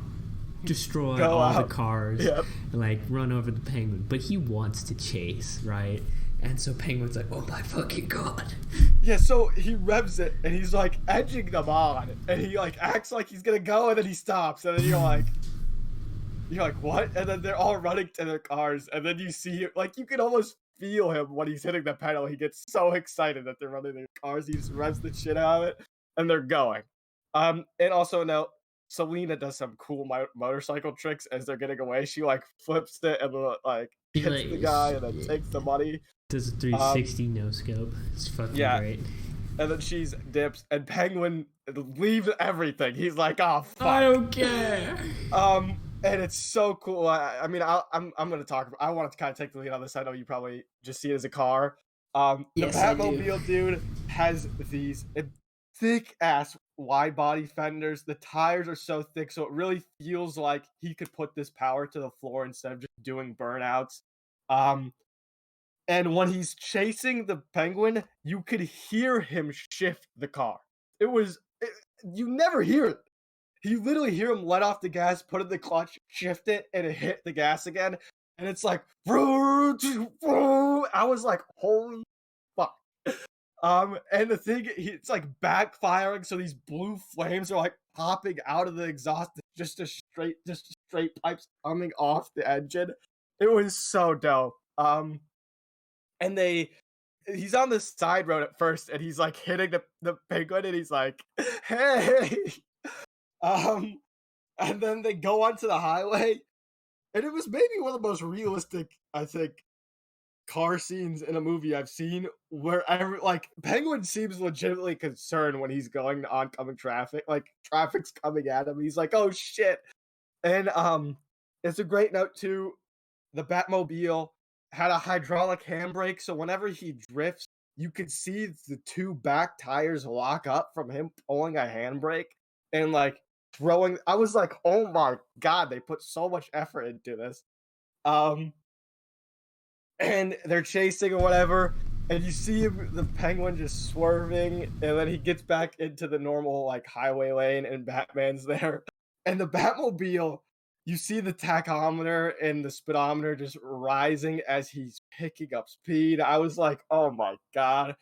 Speaker 1: destroy all the cars,
Speaker 2: yep,
Speaker 1: and like run over the Penguin, but he wants to chase, right? And so Penguin's like, "Oh my fucking god!"
Speaker 2: Yeah, so he revs it, and he's like edging them on, and he like acts like he's gonna go, and then he stops, and then you're like, "What?" And then they're all running to their cars, and then you see like you can almost feel him when he's hitting the pedal. He gets so excited that they're running their cars. He just revs the shit out of it, and they're going. And also note, Selena does some cool motorcycle tricks as they're getting away. She like flips it and like hits the guy and then takes the money.
Speaker 1: Does a 360 no scope. It's fucking great.
Speaker 2: And then she's dips, and Penguin leaves everything. He's like, "Oh fuck,
Speaker 1: I don't care."
Speaker 2: And it's so cool. I mean, I'm gonna talk. I want to kind of take the lead on this. I know you probably just see it as a car.
Speaker 1: Yes,
Speaker 2: the Batmobile, dude, has these thick ass wide body fenders. The tires are so thick, so it really feels like he could put this power to the floor instead of just doing burnouts. And when he's chasing the Penguin, you could hear him shift the car. You never hear it. You literally hear him let off the gas, put in the clutch, shift it, and it hit the gas again. And it's like, I was like, holy fuck. And the thing, it's like backfiring, so these blue flames are like popping out of the exhaust, just straight pipes coming off the engine. It was so dope. And he's on the side road at first, and he's like hitting the Penguin, and he's like, "Hey!" And then they go onto the highway, and it was maybe one of the most realistic, I think, car scenes in a movie I've seen, where Penguin seems legitimately concerned when he's going to oncoming traffic, like traffic's coming at him. He's like, "Oh shit!" And it's a great note too. The Batmobile had a hydraulic handbrake, so whenever he drifts, you could see the two back tires lock up from him pulling a handbrake and like throwing. I was like, "Oh my god, they put so much effort into this." And they're chasing or whatever, and you see the Penguin just swerving, and then he gets back into the normal like highway lane, and Batman's there, and the Batmobile. You see the tachometer and the speedometer just rising as he's picking up speed. I was like, "Oh my god!"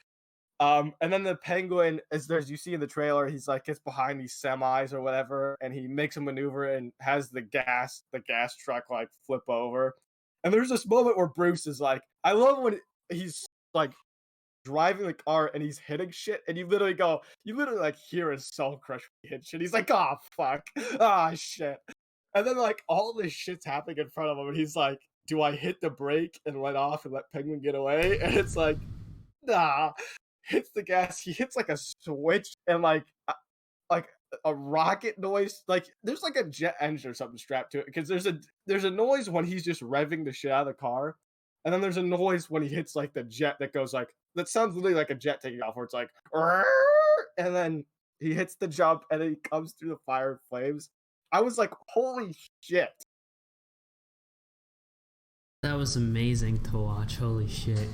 Speaker 2: And then the Penguin, you see in the trailer, he's like gets behind these semis or whatever, and he makes a maneuver and has the gas truck like flip over. And there's this moment where Bruce is like, I love when he's like driving the car and he's hitting shit, and you literally like hear his soul crush when he hits shit. He's like, oh fuck, ah shit, and then like all this shit's happening in front of him, and he's like, do I hit the brake and let off and let Penguin get away? And it's like, nah, hits the gas. He hits like a switch and like a rocket noise. Like there's like a jet engine or something strapped to it, because there's a noise when he's just revving the shit out of the car, and then there's a noise when he hits like the jet that goes like, that sounds literally like a jet taking off, where it's like, and then he hits the jump and then he comes through the fire and flames. I was like, holy shit.
Speaker 1: That was amazing to watch. Holy shit.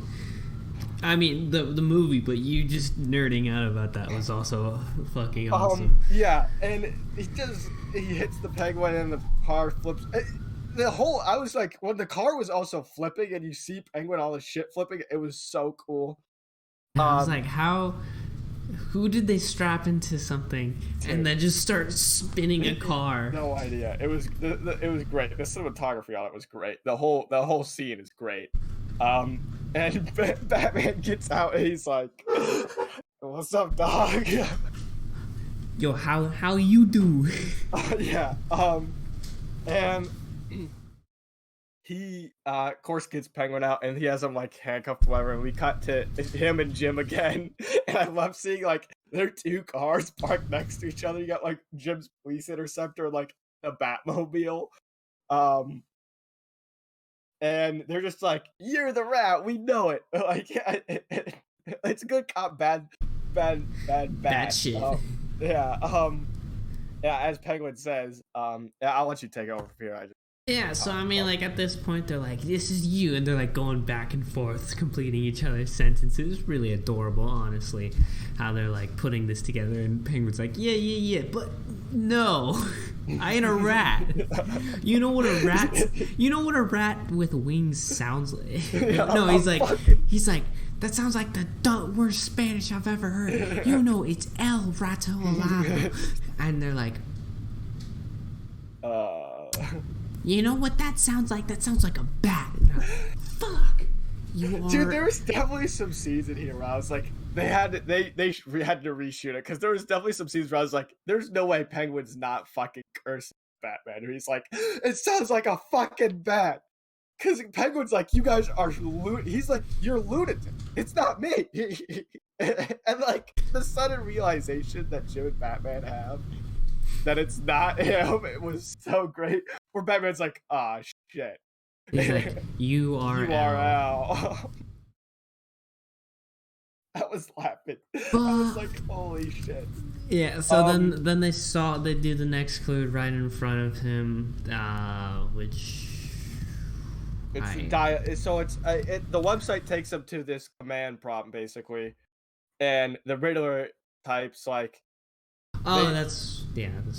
Speaker 1: I mean, the movie, but you just nerding out about that was also fucking awesome.
Speaker 2: Yeah, and he hits the Penguin and the car flips. I was like, when the car was also flipping and you see Penguin, all the shit flipping, it was so cool.
Speaker 1: I was like, who did they strap into something and then just start spinning a car?
Speaker 2: No idea. It was great. The cinematography on it was great. The whole scene is great. And Batman gets out and he's like, "What's up, dog?"
Speaker 1: Yo, how you do?
Speaker 2: Yeah. And he of course gets Penguin out and he has him like handcuffed whatever, and we cut to him and Jim again. And I love seeing like their two cars parked next to each other. You got like Jim's police interceptor and like a Batmobile. And they're just like, "You're the rat, we know it." Like, it's good cop, bad
Speaker 1: shit.
Speaker 2: Yeah. Yeah, as Penguin says, yeah, I'll let you take over from here.
Speaker 1: Yeah, so I mean, like, at this point, they're like, "This is you," and they're like going back and forth, completing each other's sentences. It's really adorable, honestly, how they're like putting this together. And Penguin's like, yeah, but no, I ain't a rat. You know what a rat with wings sounds like? No, he's like, that sounds like the worst Spanish I've ever heard. You know, it's El Rato Alado. And they're like, you know what that sounds like? That sounds like a bat. Fuck.
Speaker 2: Dude, there was definitely some scenes in here where I was like, they had to reshoot it, because there was definitely some scenes where I was like, there's no way Penguin's not fucking cursing Batman. And he's like, it sounds like a fucking bat. Because Penguin's like, you guys are he's like, you're lunatic. It's not me. And like the sudden realization that Jim and Batman have that it's not him, it was so great. Where Batman's like, ah, shit.
Speaker 1: He's like, you are
Speaker 2: Al. I was laughing. I was like, holy shit.
Speaker 1: Yeah, so then they do the next clue right in front of him, which...
Speaker 2: the website takes them to this command prompt, basically. And the Riddler types, like...
Speaker 1: that's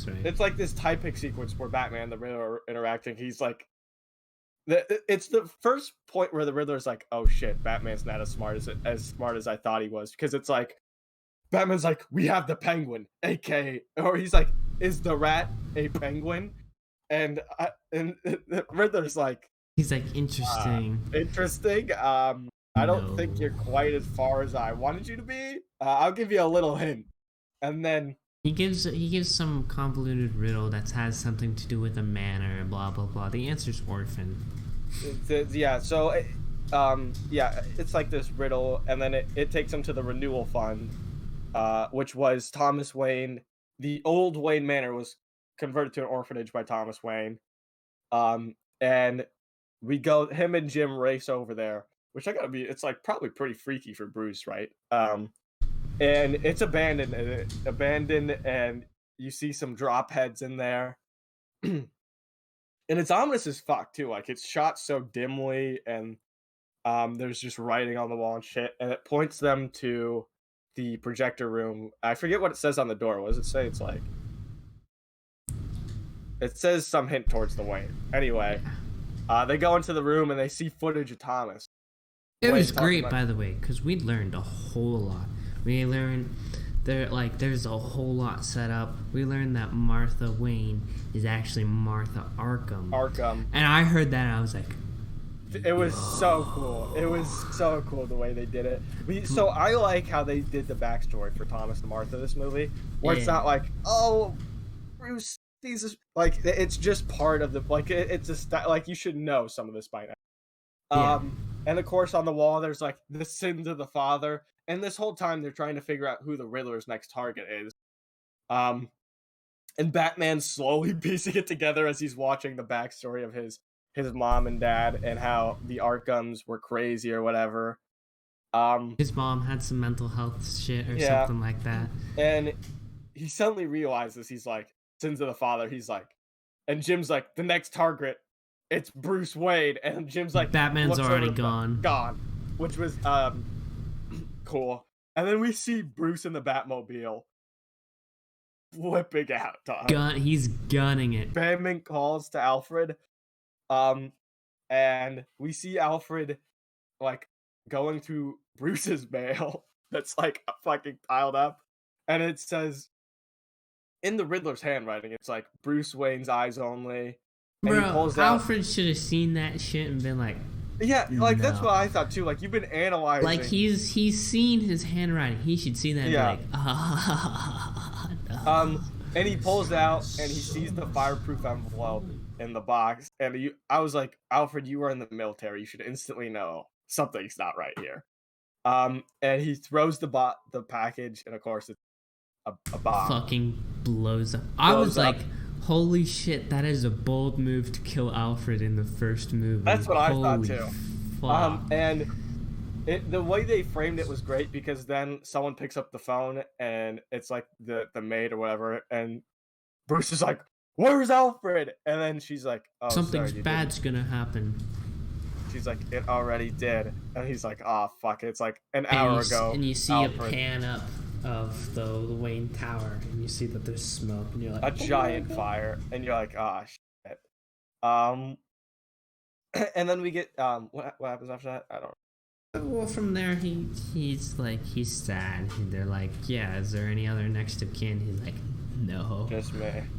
Speaker 1: right.
Speaker 2: It's like this typing sequence where Batman and the Riddler are interacting. He's like... It's the first point where the Riddler's like, oh shit, Batman's not as smart as I thought he was. Because it's like, Batman's like, we have the Penguin, aka... Or he's like, is the rat a penguin? And the Riddler's like...
Speaker 1: He's like, interesting.
Speaker 2: Interesting. I don't think you're quite as far as I wanted you to be. I'll give you a little hint. And then...
Speaker 1: He gives some convoluted riddle that has something to do with a manor and blah blah blah. The answer's orphan.
Speaker 2: Yeah, so it's like this riddle, and then it takes him to the renewal fund, which was Thomas Wayne. The old Wayne Manor was converted to an orphanage by Thomas Wayne. And him and Jim race over there, which it's like probably pretty freaky for Bruce, right? And it's abandoned, and you see some drop heads in there. And it's ominous as fuck, too. Like, it's shot so dimly, and there's just writing on the wall and shit, and it points them to the projector room. I forget what it says on the door. What does it say? It's like... It says some hint towards the Wayne. Anyway, they go into the room, and they see footage of Thomas.
Speaker 1: It was great, by the way, because we learned a whole lot. We learned there's a whole lot set up. We learned that Martha Wayne is actually Martha Arkham.
Speaker 2: And
Speaker 1: I heard that and I was like,
Speaker 2: It was so cool. It was so cool the way they did it. So I like how they did the backstory for Thomas and Martha this movie, where it's not like, oh, Bruce sees this, like it's just part of the like it's a like you should know some of this by now. And of course on the wall there's like the sins of the father, and this whole time they're trying to figure out who the Riddler's next target is. And Batman's slowly piecing it together as he's watching the backstory of his mom and dad and how the Arkhams were crazy or whatever.
Speaker 1: His mom had some mental health shit or something like that.
Speaker 2: And he suddenly realizes, he's like, sins of the father, he's like, and Jim's like, the next target, it's Bruce Wayne. And Jim's like,
Speaker 1: Batman's already gone.
Speaker 2: Which was cool. And then we see Bruce in the Batmobile flipping out.
Speaker 1: He's gunning it.
Speaker 2: Batman calls to Alfred. And we see Alfred like going through Bruce's mail that's like fucking piled up, and it says in the Riddler's handwriting, it's like Bruce Wayne's eyes only. And
Speaker 1: Bro,
Speaker 2: he pulls
Speaker 1: Alfred should have seen that shit and been like,
Speaker 2: yeah, like no. That's what I thought too. Like you've been analyzing.
Speaker 1: Like he's seen his handwriting. He should see that and be like,
Speaker 2: no. And he pulls out and he sees the fireproof envelope in the box, and I was like, Alfred, you were in the military. You should instantly know something's not right here. And he throws the package, and of course it's a bomb.
Speaker 1: Fucking blows up. I was like, holy shit, that is a bold move to kill Alfred in the first movie.
Speaker 2: That's what I thought too.
Speaker 1: Fuck.
Speaker 2: And the way they framed it was great, because then someone picks up the phone and it's like the maid or whatever, and Bruce is like, where's Alfred? And then she's like, oh,
Speaker 1: something's bad's gonna happen.
Speaker 2: She's like, it already did. And he's like, oh, fuck it. It's like an hour ago.
Speaker 1: And you see Alfred. A pan up of the Wayne Tower, and you see that there's smoke, and you're like,
Speaker 2: a giant fire, and you're like, oh, shit. And then we get, what happens after that? I don't know.
Speaker 1: Well, from there, he's sad. They're like, yeah, is there any other next of kin? He's like, no.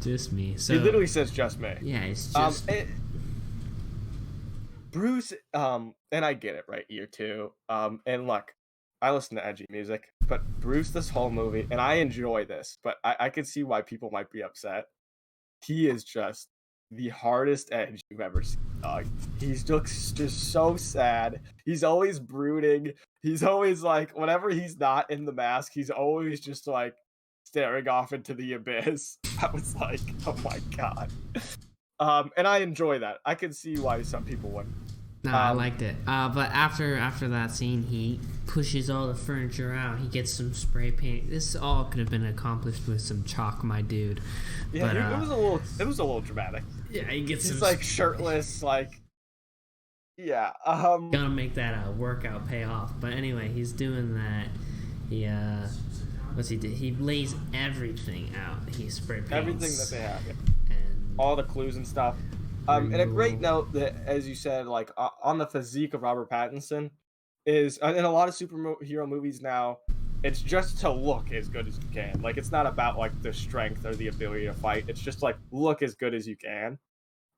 Speaker 1: Just me. So
Speaker 2: he literally says just me.
Speaker 1: Yeah, it's just...
Speaker 2: Bruce, and I get it, right? Year two. And look, I listen to edgy music, but Bruce, this whole movie, and I enjoy this, but I can see why people might be upset. He is just the hardest edge you've ever seen, dog. He looks just so sad. He's always brooding. He's always like, whenever he's not in the mask, he's always just like staring off into the abyss. I was like, oh my god. And I enjoy that. I can see why some people wouldn't.
Speaker 1: No, I liked it. But after that scene, he pushes all the furniture out. He gets some spray paint. This all could have been accomplished with some chalk, my dude.
Speaker 2: Yeah, but, it was a little dramatic.
Speaker 1: Yeah, he gets.
Speaker 2: He's like shirtless, like. Yeah.
Speaker 1: Gonna make that workout pay off. But anyway, he's doing that. He what's he do? He lays everything out. He spray paints
Speaker 2: everything that they have. And all the clues and stuff. And a great note that, as you said, like on the physique of Robert Pattinson, is in a lot of superhero movies now, it's just to look as good as you can. Like, it's not about like the strength or the ability to fight. It's just like look as good as you can,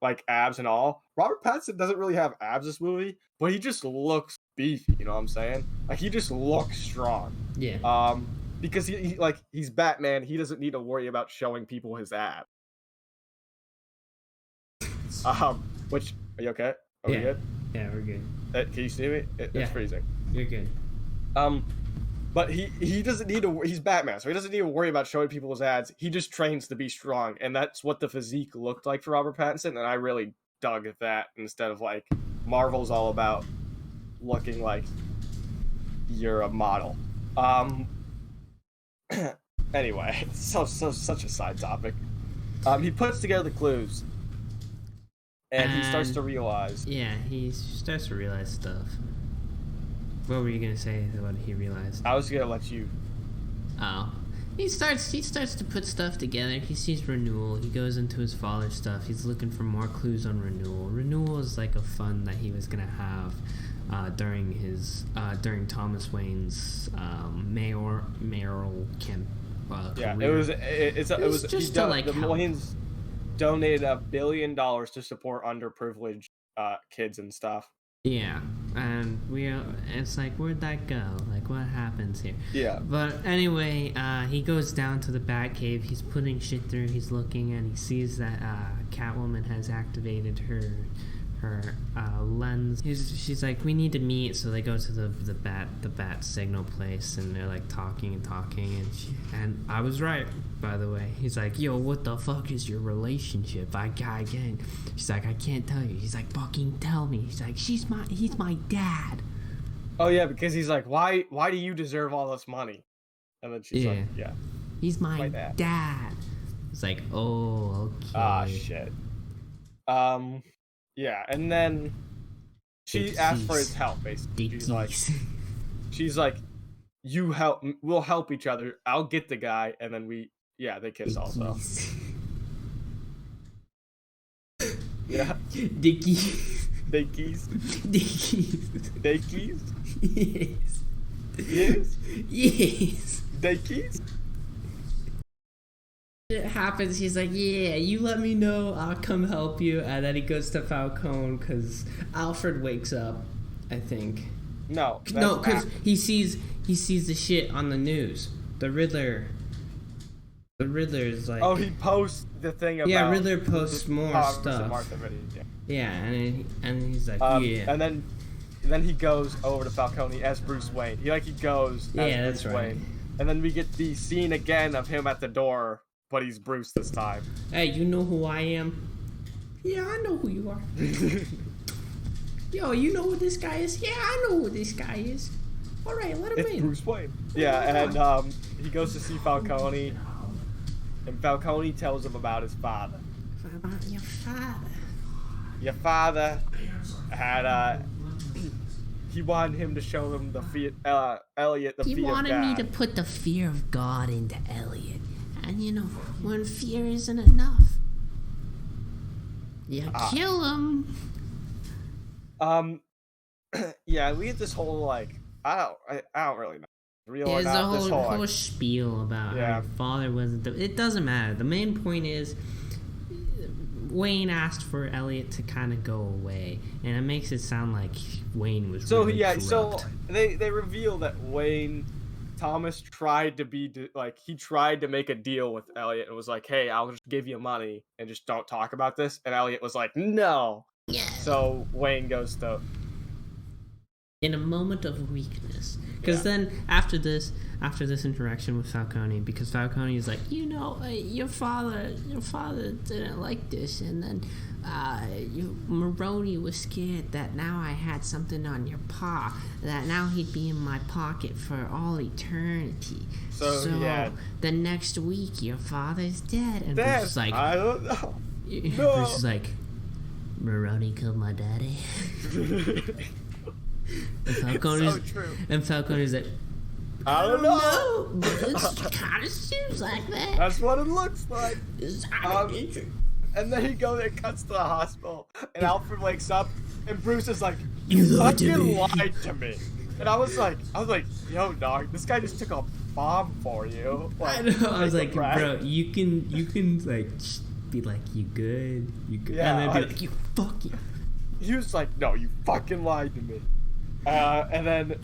Speaker 2: like abs and all. Robert Pattinson doesn't really have abs this movie, but he just looks beefy. You know what I'm saying? Like, he just looks strong.
Speaker 1: Yeah.
Speaker 2: Because he's Batman. He doesn't need to worry about showing people his abs. Which, are you okay? Are we good?
Speaker 1: Yeah, we're good.
Speaker 2: Can you see me? It's freezing.
Speaker 1: You're good.
Speaker 2: But he doesn't need to. He's Batman, so he doesn't need to worry about showing people his ads. He just trains to be strong, and that's what the physique looked like for Robert Pattinson. And I really dug at that, instead of like Marvel's all about looking like you're a model. Anyway, such a side topic. He puts together the clues. And he starts to realize.
Speaker 1: Yeah, he starts to realize stuff. What were you gonna say? What he realized?
Speaker 2: I was gonna let you.
Speaker 1: Oh, he starts to put stuff together. He sees renewal. He goes into his father's stuff. He's looking for more clues on renewal. Renewal is like a fund that he was gonna have during Thomas Wayne's mayoral camp.
Speaker 2: Yeah,
Speaker 1: career.
Speaker 2: it was just
Speaker 1: to like
Speaker 2: the Waynes donated $1 billion to support underprivileged kids and stuff.
Speaker 1: Yeah, and it's like, where'd that go? Like, what happens here?
Speaker 2: Yeah.
Speaker 1: But anyway, he goes down to the Batcave. He's putting shit through. He's looking, and he sees that Catwoman has activated her lens. She's like, we need to meet. So they go to the bat signal place, and they're like talking, and I was right, by the way. He's like, yo, what the fuck is your relationship? Again. She's like, I can't tell you. He's like, fucking tell me. He's like, he's my dad.
Speaker 2: Oh yeah, because he's like, why do you deserve all this money? And then she's like, yeah,
Speaker 1: he's my dad. It's like, oh, okay.
Speaker 2: Ah, shit. Yeah, and then she asked for his help, basically. She's like, we'll help each other. I'll get the guy, and then they kiss also. Yeah.
Speaker 1: Dickies.
Speaker 2: Dickies.
Speaker 1: Yes.
Speaker 2: Yes. Dickies.
Speaker 1: It happens. He's like, yeah, you let me know, I'll come help you. And then he goes to Falcone because Alfred wakes up, I think.
Speaker 2: No,
Speaker 1: because he sees the shit on the news. The Riddler's like,
Speaker 2: oh, he posts the thing about,
Speaker 1: yeah, Riddler posts more stuff. Yeah, and he's like, yeah.
Speaker 2: And then he goes over to Falcone as Bruce Wayne. He goes as Bruce Wayne. And then we get the scene again of him at the door, but he's Bruce this time.
Speaker 1: Hey, you know who I am? Yeah, I know who you are. Yo, you know who this guy is? Yeah, I know who this guy is. All right, let him in.
Speaker 2: It's Bruce Wayne. Yeah, and he goes to see Falcone, and Falcone tells him about his father.
Speaker 1: About your father.
Speaker 2: Your father had he wanted him to show him the fear, Elliot the fear of God.
Speaker 1: He wanted me to put the fear of God into Elliot. And you know, when fear isn't enough, you kill him.
Speaker 2: Yeah, we get this whole like, I don't really know.
Speaker 1: There's a whole spiel about how your father wasn't. It doesn't matter. The main point is, Wayne asked for Elliot to kind of go away, and it makes it sound like Wayne was really corrupt.
Speaker 2: So they reveal that Thomas tried to make a deal with Elliot and was like, hey, I'll just give you money and just don't talk about this. And Elliot was like, no. Yeah. So Wayne goes to,
Speaker 1: in a moment of weakness, because then after this interaction with Falcone, because Falcone is like, you know, your father didn't like this, and then Maroni was scared that now I had something on your paw, that now he'd be in my pocket for all eternity. So the next week your father's dead, and Bruce is like,
Speaker 2: I don't know.
Speaker 1: Bruce is like, Maroni killed my daddy. And Falcone's like,
Speaker 2: I don't know.
Speaker 1: But it kind of seems like that.
Speaker 2: That's what it looks like. And then he cuts to the hospital, and Alfred wakes up, and Bruce is like, you fucking lied to me. And I was like, yo, dog, this guy just took a bomb for you.
Speaker 1: Like, I know. I was like, bro, you can like be like, you good,
Speaker 2: yeah,
Speaker 1: and then be like, you fucking.
Speaker 2: He was like, no, you fucking lied to me. And then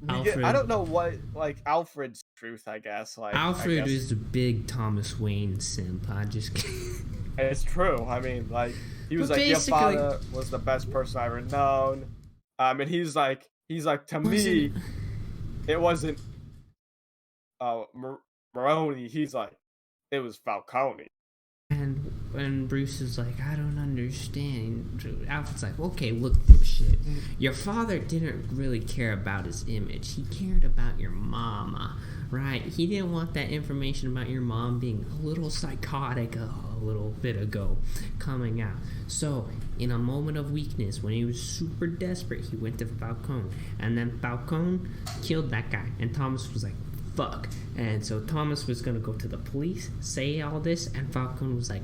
Speaker 2: I don't know what, like, Alfred's truth, I guess. Like,
Speaker 1: Alfred is a big Thomas Wayne simp. I just can't.
Speaker 2: It's true. I mean, like, he was like, your father was the best person I ever known. And he's like, to me, it wasn't Maroni. He's like, it was Falcone.
Speaker 1: And Bruce is like, I don't understand. Alfred's like, okay, look, shit. Your father didn't really care about his image. He cared about your mama, right? He didn't want that information about your mom being a little psychotic a little bit ago coming out. So, in a moment of weakness, when he was super desperate, he went to Falcone. And then Falcone killed that guy. And Thomas was like, fuck. And so Thomas was going to go to the police, say all this, and Falcone was like,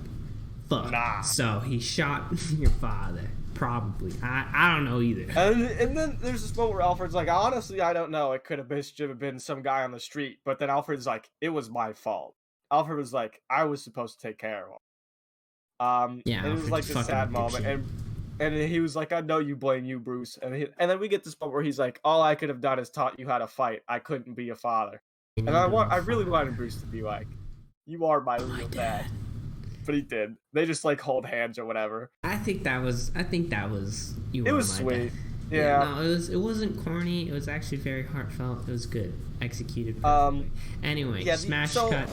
Speaker 1: fuck. Nah. So he shot your father. Probably. I don't know either.
Speaker 2: And then there's this moment where Alfred's like, honestly, I don't know. It could have been some guy on the street. But then Alfred's like, it was my fault. Alfred was like, I was supposed to take care of him.
Speaker 1: Yeah,
Speaker 2: and it was like this sad moment. And he was like, I know you blame you, Bruce. And then we get this part where he's like, all I could have done is taught you how to fight. I couldn't be a father. And I really wanted Bruce to be like, you are my real dad. But he did. They just like hold hands or whatever.
Speaker 1: I think that was you.
Speaker 2: It was sweet. Yeah.
Speaker 1: No, it wasn't corny. It was actually very heartfelt. It was good, executed perfectly. Anyway, cut.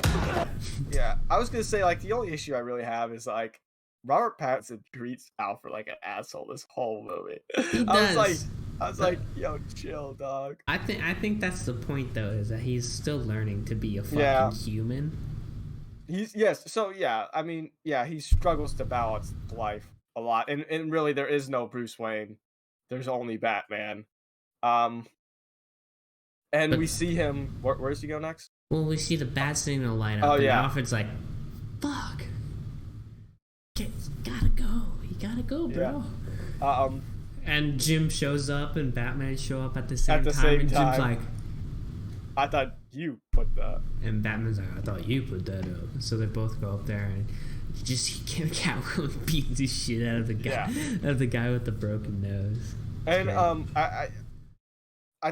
Speaker 2: Yeah, I was gonna say like the only issue I really have is like Robert Pattinson treats Alfred like an asshole this whole movie.
Speaker 1: He does.
Speaker 2: I was like, yo, chill, dog.
Speaker 1: I think that's the point though, is that he's still learning to be a fucking human. He
Speaker 2: struggles to balance life a lot, and really there is no Bruce Wayne. There's only Batman. And we see him. Where does he go next?
Speaker 1: Well, we see the bat signal light up. And Alfred's like, "Fuck, gotta go. You gotta go, bro."
Speaker 2: Yeah.
Speaker 1: And Jim shows up, and Batman show up at the same time. And Jim's like,
Speaker 2: "I thought you put that."
Speaker 1: And Batman's like, "I thought you put that up." So they both go up there, and Catwoman beats the shit out of the guy, with the broken nose.
Speaker 2: And I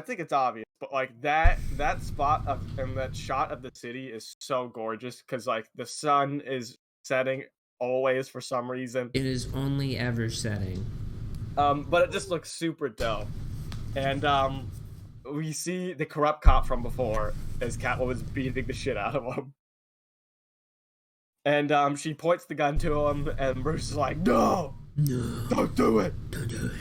Speaker 2: think it's obvious, but like that spot and that shot of the city is so gorgeous because like the sun is setting always for some reason.
Speaker 1: It is only ever setting.
Speaker 2: But it just looks super dope. And we see the corrupt cop from before as Catwoman's beating the shit out of him. And she points the gun to him, and Bruce is like, No, don't do it.
Speaker 1: Don't do it.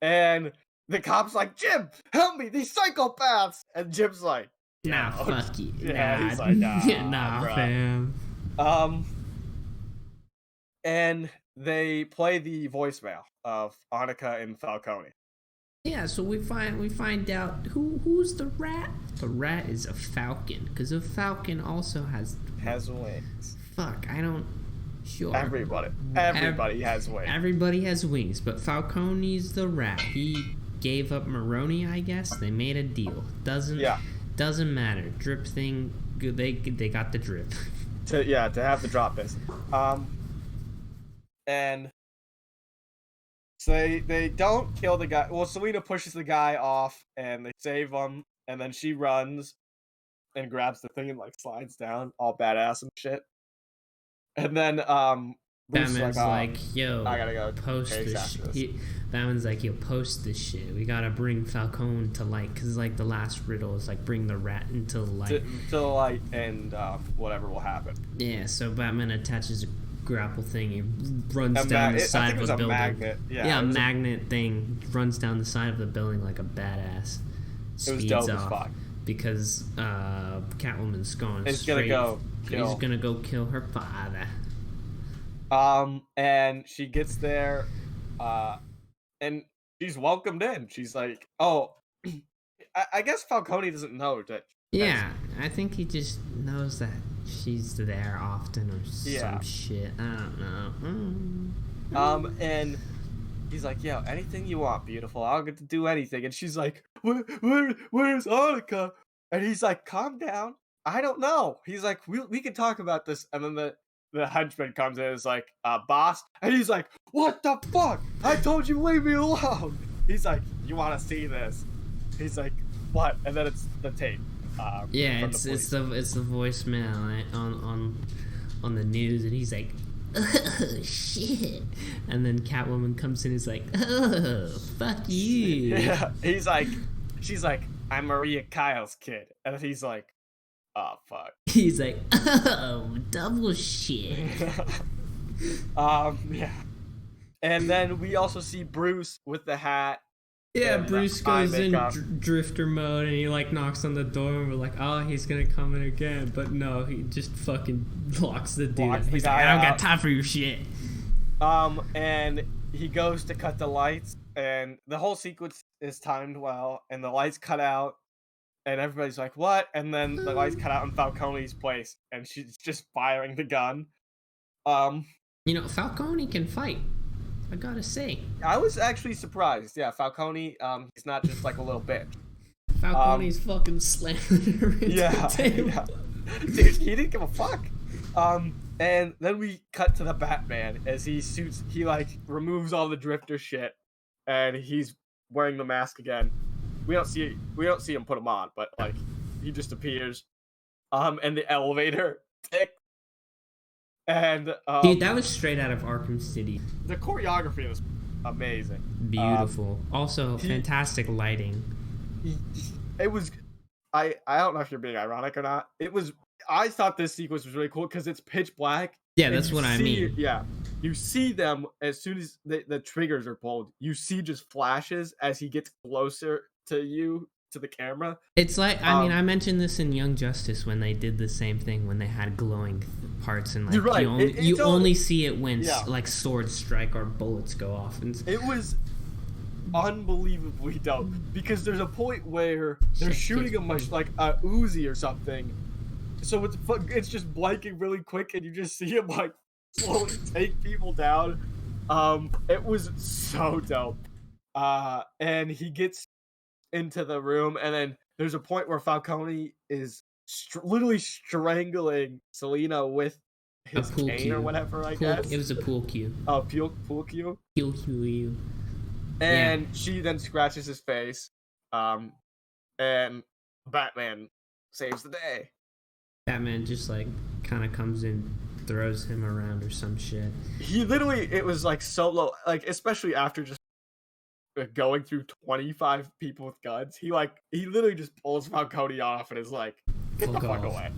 Speaker 2: And the cop's like, Jim, help me, these psychopaths. And Jim's like,
Speaker 1: Nah, fuck you.
Speaker 2: Yeah, he's like, nah, bro.
Speaker 1: Fam.
Speaker 2: And they play the voicemail of Annika and Falcone.
Speaker 1: Yeah, so we find out who's the rat. The rat is a falcon, because a falcon also has
Speaker 2: wings.
Speaker 1: Fuck, I don't. Sure.
Speaker 2: Everybody has wings.
Speaker 1: Everybody has wings, but Falcone's the rat. He gave up Maroni, I guess. They made a deal. Doesn't matter. Drip thing. They got the drip.
Speaker 2: To have the drop business. And so they don't kill the guy. Well, Selena pushes the guy off, and they save him. And then she runs and grabs the thing and like slides down, all badass and shit. And then
Speaker 1: Batman's like, yo,
Speaker 2: I gotta go
Speaker 1: post this shit. Batman's like, yo, post this shit. We gotta bring Falcone to light, because like the last riddle is like bring the rat into the light.
Speaker 2: To the light, and whatever will happen.
Speaker 1: Yeah, so Batman attaches a grapple thing. He runs down the side of a building.
Speaker 2: Magnet.
Speaker 1: Yeah, a magnet thing runs down the side of the building like a badass.
Speaker 2: It was dope as fuck.
Speaker 1: Because Catwoman's going
Speaker 2: He's
Speaker 1: straight.
Speaker 2: He's
Speaker 1: gonna go kill her father.
Speaker 2: And she gets there, and she's welcomed in. She's like, oh, I guess Falcone doesn't know that.
Speaker 1: Yeah, I think he just knows that she's there often or some shit. I don't know.
Speaker 2: And he's like, yo, anything you want, beautiful. I'll get to do anything. And she's like, where's Annika? And he's like, calm down. I don't know. He's like, we can talk about this. And then the henchman comes in and is like, boss. And he's like, what the fuck? I told you leave me alone. He's like, you want to see this? He's like, what? And then it's the tape.
Speaker 1: It's the voicemail on the news, and he's like, oh shit. And then Catwoman comes in and is like, oh, fuck you.
Speaker 2: Yeah, she's like, I'm Maria Kyle's kid. And he's like, oh, fuck.
Speaker 1: He's like, oh, double shit.
Speaker 2: Yeah. And then we also see Bruce with the hat.
Speaker 1: Yeah, Bruce goes in drifter mode, and he like knocks on the door, and we're like, oh, he's gonna come in again. But no, he just fucking locks the dude. He's like, I don't got time for your shit.
Speaker 2: And he goes to cut the lights, and the whole sequence is timed well, and the lights cut out, and everybody's like, what? And then the lights cut out in Falcone's place, and she's just firing the gun.
Speaker 1: Falcone can fight. I gotta say,
Speaker 2: I was actually surprised. Yeah, Falcone, he's not just like a little bitch.
Speaker 1: Falcone's fucking slamming her into the table.
Speaker 2: Yeah. Dude, he didn't give a fuck. And then we cut to the Batman as he like removes all the drifter shit, and he's wearing the mask again. We don't see him put him on, but like he just appears. And the elevator tick. And
Speaker 1: Dude, that was straight out of Arkham City.
Speaker 2: the choreography was amazing.
Speaker 1: Beautiful. Also, fantastic lighting.
Speaker 2: It was. I don't know if you're being ironic or not. I thought this sequence was really cool because it's pitch black.
Speaker 1: Yeah,
Speaker 2: and
Speaker 1: that's what I mean.
Speaker 2: Yeah, you see them as soon as the triggers are pulled. You see just flashes as he gets closer to you, to the camera.
Speaker 1: It's like, I mean, I mentioned this in Young Justice when they did the same thing when they had glowing parts, and like
Speaker 2: You're right.
Speaker 1: you only see it when
Speaker 2: Yeah.
Speaker 1: like swords strike or bullets go off. And
Speaker 2: It was unbelievably dope because there's a point where they're shooting him like a Uzi or something, so it's just blanking really quick, and you just see him like slowly take people down. It was so dope. And he gets into the room, and then there's a point where Falcone is literally strangling Selina with his cane or whatever. I guess
Speaker 1: it was a pool cue.
Speaker 2: Oh, pool cue.
Speaker 1: Pool cue.
Speaker 2: And she then scratches his face, and Batman saves the day.
Speaker 1: Batman just like kind of comes in, throws him around or some shit.
Speaker 2: He literally, it was like solo, like especially after just going through 25 people with guns, he literally just pulls Falcone off and is like, get the fuck away.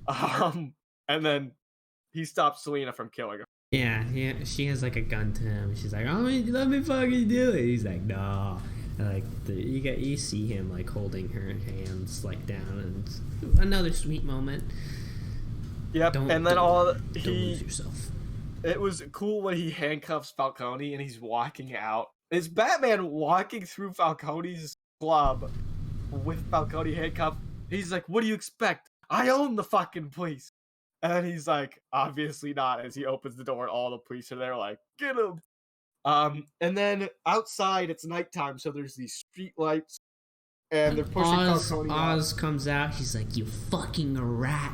Speaker 2: And then he stops Selina from killing her.
Speaker 1: Yeah, she has like a gun to him. She's like, "Oh, let me fucking do it." He's like, "No." And, like you see him like holding her hands like down, and another sweet moment.
Speaker 2: Yep. Don't
Speaker 1: lose yourself.
Speaker 2: It was cool when he handcuffs Falcone and he's walking out. It's Batman walking through Falcone's club with Falcone handcuffed. He's like, "What do you expect? I own the fucking police." And he's like, obviously not, as he opens the door and all the police are there like, get him. And then outside it's nighttime, so there's these street lights, and they're pushing Falcone out.
Speaker 1: Oz comes out, he's like, "You fucking rat."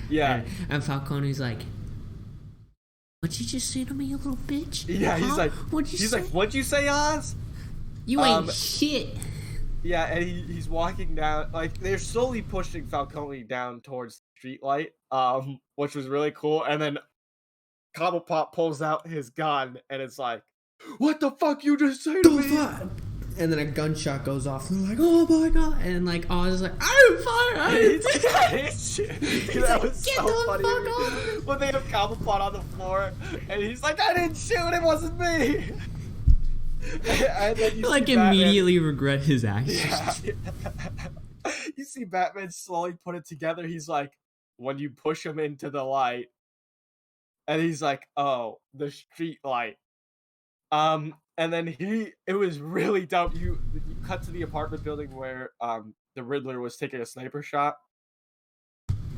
Speaker 2: Yeah.
Speaker 1: And Falcone's like, "What'd you just say to me, you little bitch?"
Speaker 2: Yeah, he's like, "What'd you say, Oz?
Speaker 1: You ain't shit."
Speaker 2: Yeah, and he's walking down, like, they're slowly pushing Falcone down towards the street light, which was really cool. And then Cobblepot pulls out his gun, and it's like, "What the fuck you just say to me?"
Speaker 1: And then a gunshot goes off, and they're like, "Oh my god!" And like Oz is like, "I didn't fire!"
Speaker 2: That was so funny. When they have Cobblepot on the floor, and he's like, "I didn't shoot, it wasn't me." And then you like
Speaker 1: immediately regret his actions.
Speaker 2: Yeah. You see Batman slowly put it together. He's like, when you push him into the light, and he's like, "Oh, the street light." And then it was really dope. You cut to the apartment building where the Riddler was taking a sniper shot,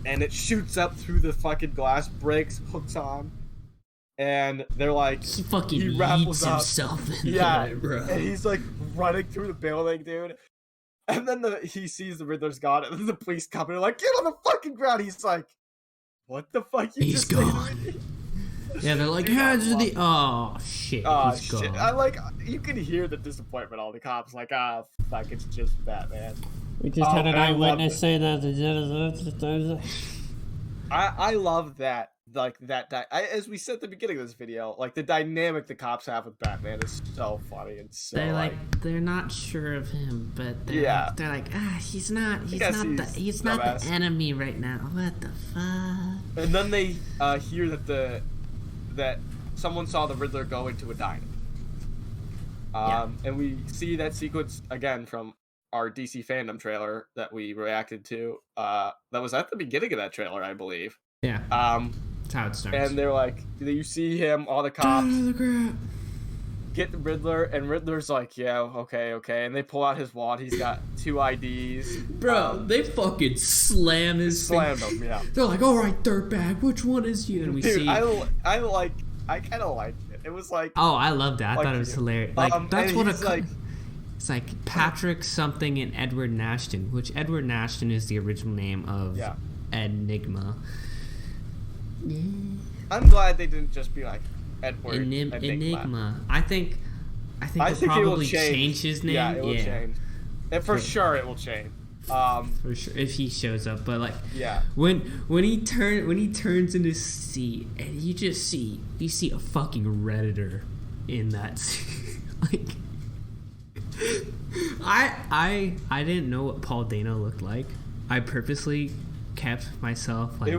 Speaker 2: and it shoots up through the fucking glass, breaks, hooks on. And they're like,
Speaker 1: he fucking yeets himself in there, bro.
Speaker 2: And he's like running through the building, dude. And then he sees the Riddler's gone, and then the police come and they're like, "Get on the fucking ground." He's like, "What the fuck?
Speaker 1: He's gone." Yeah, they're like, "Hands to the..." Oh shit! He's gone.
Speaker 2: You can hear the disappointment. All the cops like, "Ah, fuck, it's just Batman."
Speaker 4: We just had an eyewitness say that.
Speaker 2: I love that. Like as we said at the beginning of this video, like the dynamic the cops have with Batman is so funny and so
Speaker 1: they're not sure of him, but they're like, he's not the enemy right now. What the fuck?
Speaker 2: And then they hear that someone saw the Riddler go into a diner. And we see that sequence again from our DC fandom trailer that we reacted to. That was at the beginning of that trailer, I believe.
Speaker 1: Yeah. That's how it starts.
Speaker 2: And they're like, you see him, all the cops get the Riddler, and Riddler's like, "Yeah, okay." And they pull out his wallet. He's got 2 IDs.
Speaker 1: Bro, they fucking slam him, yeah. They're like, "All right, dirtbag, which one is you?" And we see.
Speaker 2: I kind of liked it. It was like.
Speaker 1: Oh, I loved that. I thought it was hilarious. Like that's what it's like Patrick something and Edward Nashton, which Edward Nashton is the original name of Enigma.
Speaker 2: I'm glad they didn't just be like Edward
Speaker 1: Enigma. I think
Speaker 2: I
Speaker 1: they'll
Speaker 2: think it will
Speaker 1: probably change his name.
Speaker 2: Yeah, it will change. And for sure it will change.
Speaker 1: For sure, if he shows up, but like,
Speaker 2: yeah,
Speaker 1: when he turns in his seat, and you see a fucking Redditor in that scene. Like, I didn't know what Paul Dano looked like. I purposely kept myself like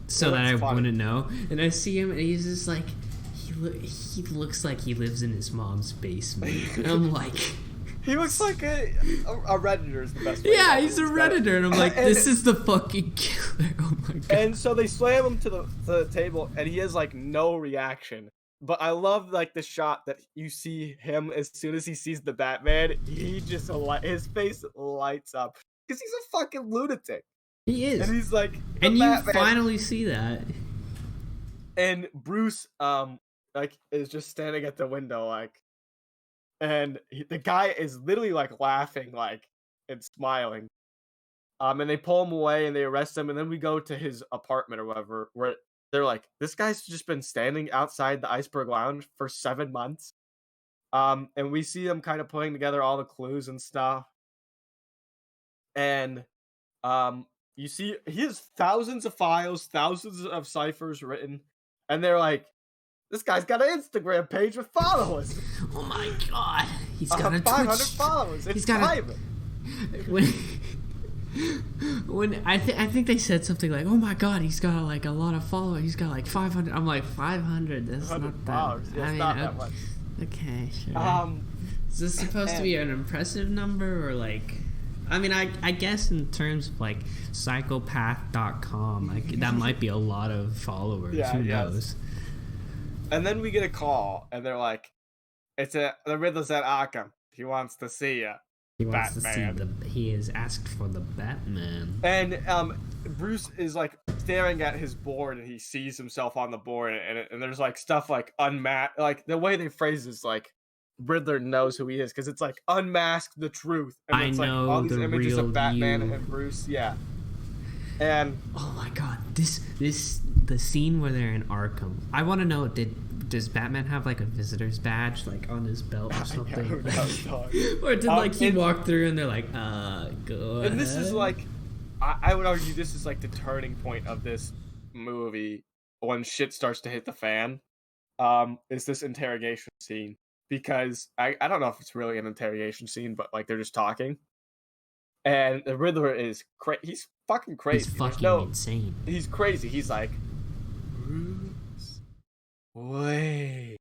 Speaker 1: so that I wouldn't know, and I see him, and he's just like, he looks like he lives in his mom's basement, and I'm like.
Speaker 2: He looks like a Redditor is the best way.
Speaker 1: Yeah, he's a Redditor, and I'm like, this is the fucking killer. Oh my god.
Speaker 2: And so they slam him to the table, and he has like no reaction. But I love like the shot that you see him as soon as he sees the Batman. He just his face lights up because he's a fucking lunatic.
Speaker 1: He is,
Speaker 2: and he's like,
Speaker 1: and
Speaker 2: Batman.
Speaker 1: You finally see that.
Speaker 2: And Bruce like is just standing at the window like. And the guy is literally like laughing, like, and smiling. And they pull him away and they arrest him. And then we go to his apartment or whatever, where they're like, this guy's just been standing outside the Iceberg Lounge for 7 months. And we see him kind of putting together all the clues and stuff. And you see he has thousands of files, thousands of ciphers written. And they're like, this guy's got an Instagram page with followers.
Speaker 1: Oh my god, he's got a
Speaker 2: 500
Speaker 1: Twitch.
Speaker 2: followers. It's
Speaker 1: he's got
Speaker 2: private.
Speaker 1: When I think they said something like, "Oh my god, he's got like a lot of followers. He's got like 500." I'm like, 500. That's not that.
Speaker 2: Followers. Yeah, it's not that much.
Speaker 1: Okay, sure. Is this supposed to be an impressive number or like? I mean, I guess in terms of like psychopath.com, like that might be a lot of followers.
Speaker 2: Yeah,
Speaker 1: who knows?
Speaker 2: And then we get a call, and they're like, the Riddler's at Arkham. He wants to see you.
Speaker 1: He wants Batman. To see he has asked for the Batman.
Speaker 2: And Bruce is like staring at his board, and he sees himself on the board, and there's like stuff like like the way they phrase is like Riddler knows who he is, because it's like unmask the truth. And it's
Speaker 1: know
Speaker 2: like all these
Speaker 1: the
Speaker 2: images
Speaker 1: real
Speaker 2: of Batman
Speaker 1: you.
Speaker 2: and Bruce, yeah. And
Speaker 1: oh my god, the scene where they're in Arkham. I want to know, does Batman have like a visitor's badge like on his belt or something? Or did like he walk through and they're like, go ahead.
Speaker 2: And this is like, I would argue this is like the turning point of this movie when shit starts to hit the fan. Is this interrogation scene, because I don't know if it's really an interrogation scene, but like they're just talking. And the Riddler is he's fucking crazy.
Speaker 1: He's fucking insane.
Speaker 2: He's crazy. He's like, Bruce Wayne.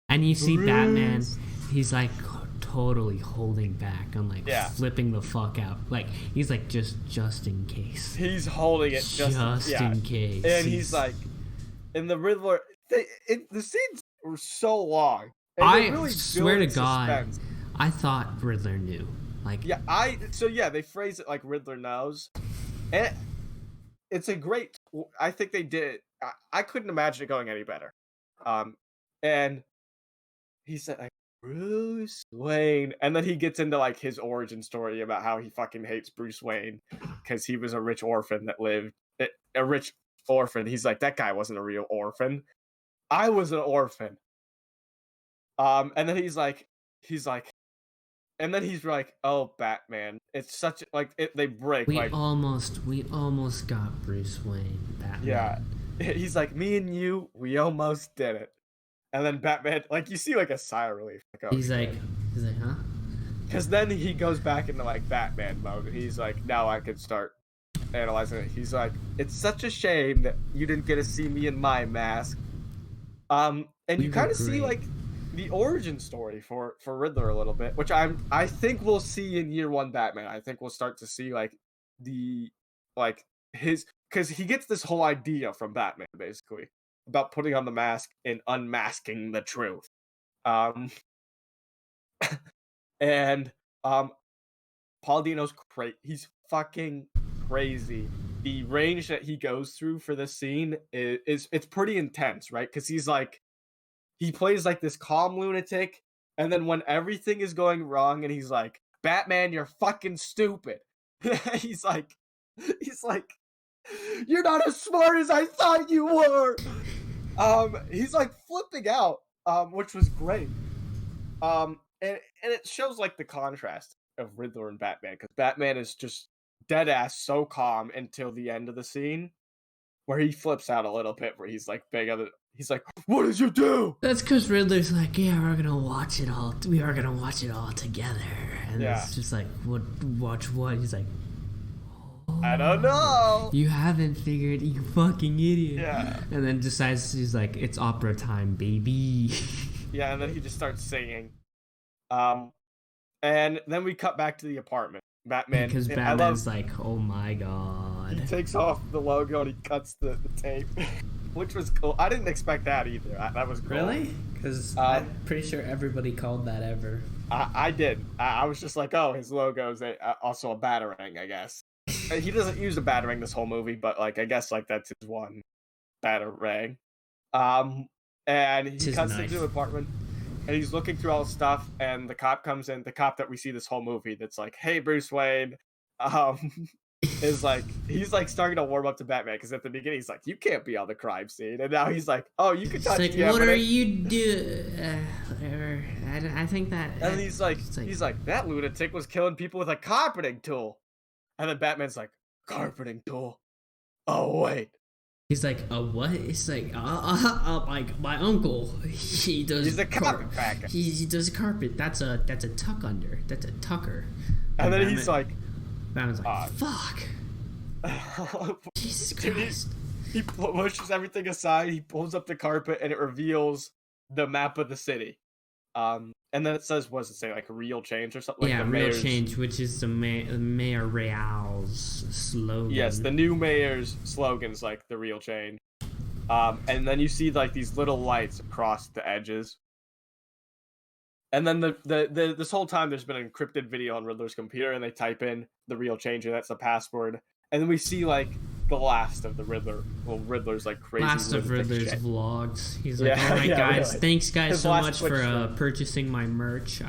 Speaker 1: And you see Batman, he's like totally holding back and like flipping the fuck out. Like he's like just in case.
Speaker 2: He's holding it just
Speaker 1: in case.
Speaker 2: And he's like, and the Riddler, the scenes were so long. And
Speaker 1: I
Speaker 2: really
Speaker 1: swear to God,
Speaker 2: suspense.
Speaker 1: I thought Riddler knew. Like
Speaker 2: they phrase it like Riddler knows, and it's a great. I think they did. I couldn't imagine it going any better. And he said like Bruce Wayne, and then he gets into like his origin story about how he fucking hates Bruce Wayne because he was a rich orphan that lived a rich orphan. He's like, that guy wasn't a real orphan. I was an orphan. And then he's like. And then he's like, "Oh, Batman! It's such like they break."
Speaker 1: We almost got Bruce Wayne. Batman.
Speaker 2: Yeah, he's like, "Me and you, we almost did it." And then Batman, like you see, like a sigh of relief. Like, oh,
Speaker 1: he's like, huh?
Speaker 2: Because then he goes back into like Batman mode. He's like, now I can start analyzing it. He's like, "It's such a shame that you didn't get to see me in my mask." And you kind of see like the origin story for Riddler a little bit, which I think we'll see in year one Batman. I think we'll start to see like his, because he gets this whole idea from Batman basically about putting on the mask and unmasking the truth. And Paul Dano's he's fucking crazy. The range that he goes through for this scene is it's pretty intense, right? Because he's like, he plays like this calm lunatic, and then when everything is going wrong, and he's like, "Batman, you're fucking stupid." he's like, You're not as smart as I thought you were. He's like flipping out, which was great. And it shows like the contrast of Riddler and Batman, because Batman is just dead ass so calm until the end of the scene, where he flips out a little bit, where he's like he's like, "What did you do?"
Speaker 1: That's because Riddler's like, yeah, we are gonna watch it all together, and it's just like, watch what? He's like,
Speaker 2: I don't know.
Speaker 1: You haven't figured, you fucking idiot.
Speaker 2: Yeah.
Speaker 1: And then decides, he's like, it's opera time, baby.
Speaker 2: Yeah, and then he just starts singing. And then we cut back to the apartment. Batman.
Speaker 1: Because Batman's like, oh my god.
Speaker 2: He takes off the logo and he cuts the tape, which was cool. I didn't expect that either. That was cool.
Speaker 1: Really? Because I'm pretty sure everybody called that ever.
Speaker 2: I did. I was just like, oh, his logo's also a batarang, I guess. He doesn't use a batarang this whole movie, but like I guess like that's his one batarang. And he cuts into the apartment, and he's looking through all the stuff, and the cop comes in. The cop that we see this whole movie, that's like, "Hey, Bruce Wayne," is like, he's like starting to warm up to Batman, because at the beginning he's like, "You can't be on the crime scene," and now he's like, "Oh, you can touch
Speaker 1: like,
Speaker 2: the
Speaker 1: what
Speaker 2: evidence."
Speaker 1: are you doing? I think that.
Speaker 2: And he's like, that lunatic was killing people with a carpeting tool. And then Batman's like, carpeting tool? Oh, wait.
Speaker 1: He's like, what? It's like, my uncle, he does.
Speaker 2: He's a carpet packer.
Speaker 1: He does carpet. That's a tuck under. That's a tucker.
Speaker 2: And then he's like,
Speaker 1: Batman's like, fuck. Jesus Christ.
Speaker 2: He pushes everything aside. He pulls up the carpet, and it reveals the map of the city. And then it says, what does it say, like real change or something? Like
Speaker 1: yeah, real change, which is the Mayor Real's slogan.
Speaker 2: Yes, the new mayor's slogan's like the real change. And then you see like these little lights across the edges. And then this whole time there's been an encrypted video on Riddler's computer, and they type in the real change, and that's the password. And then we see like the last of the Riddler. Well, Riddler's like crazy.
Speaker 1: Last of Riddler's vlogs. He's like,
Speaker 2: yeah,
Speaker 1: all right, guys,
Speaker 2: really.
Speaker 1: thanks guys
Speaker 2: His
Speaker 1: so much for
Speaker 2: Twitch
Speaker 1: purchasing my merch.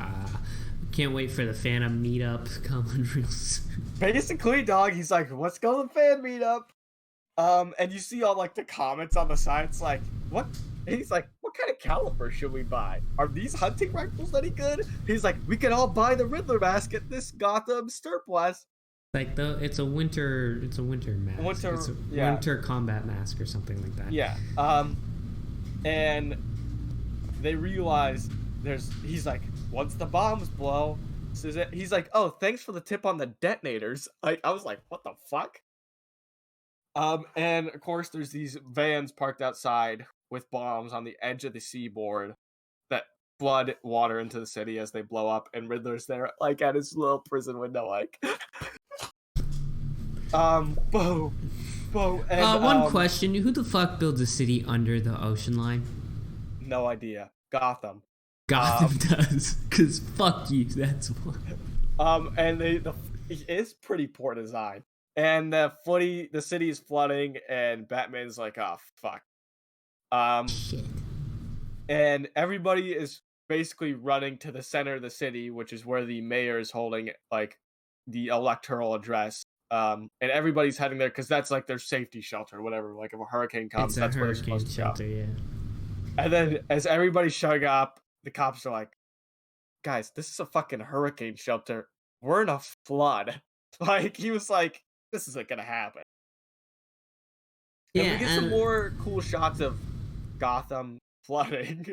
Speaker 1: Can't wait for the Phantom meetup coming real soon.
Speaker 2: Basically, dog, he's like, let's go to the fan meetup. And you see all like the comments on the side. It's like, what? And he's like, what kind of caliber should we buy? Are these hunting rifles any good? He's like, we can all buy the Riddler mask at this Gotham surplus.
Speaker 1: Like it's a winter mask. It's a winter combat mask or something like that.
Speaker 2: Yeah. And they realize he's like, once the bombs blow, he's like, oh, thanks for the tip on the detonators. I was like, what the fuck? And of course there's these vans parked outside with bombs on the edge of the seaboard that flood water into the city as they blow up, and Riddler's there like at his little prison window like boom. And,
Speaker 1: one question: who the fuck builds a city under the ocean line?
Speaker 2: No idea. Gotham
Speaker 1: does, cause fuck you. That's one.
Speaker 2: And it's pretty poor design. And the city is flooding, and Batman's like, oh fuck.
Speaker 1: Shit.
Speaker 2: And everybody is basically running to the center of the city, which is where the mayor is holding like the electoral address. And everybody's heading there because that's like their safety shelter or whatever. Like if a hurricane comes, that's where they're supposed to go.
Speaker 1: Yeah.
Speaker 2: And then as everybody's showing up, the cops are like, guys, this is a fucking hurricane shelter. We're in a flood. Like, he was like, this isn't gonna happen. Yeah, and we get some more cool shots of Gotham flooding.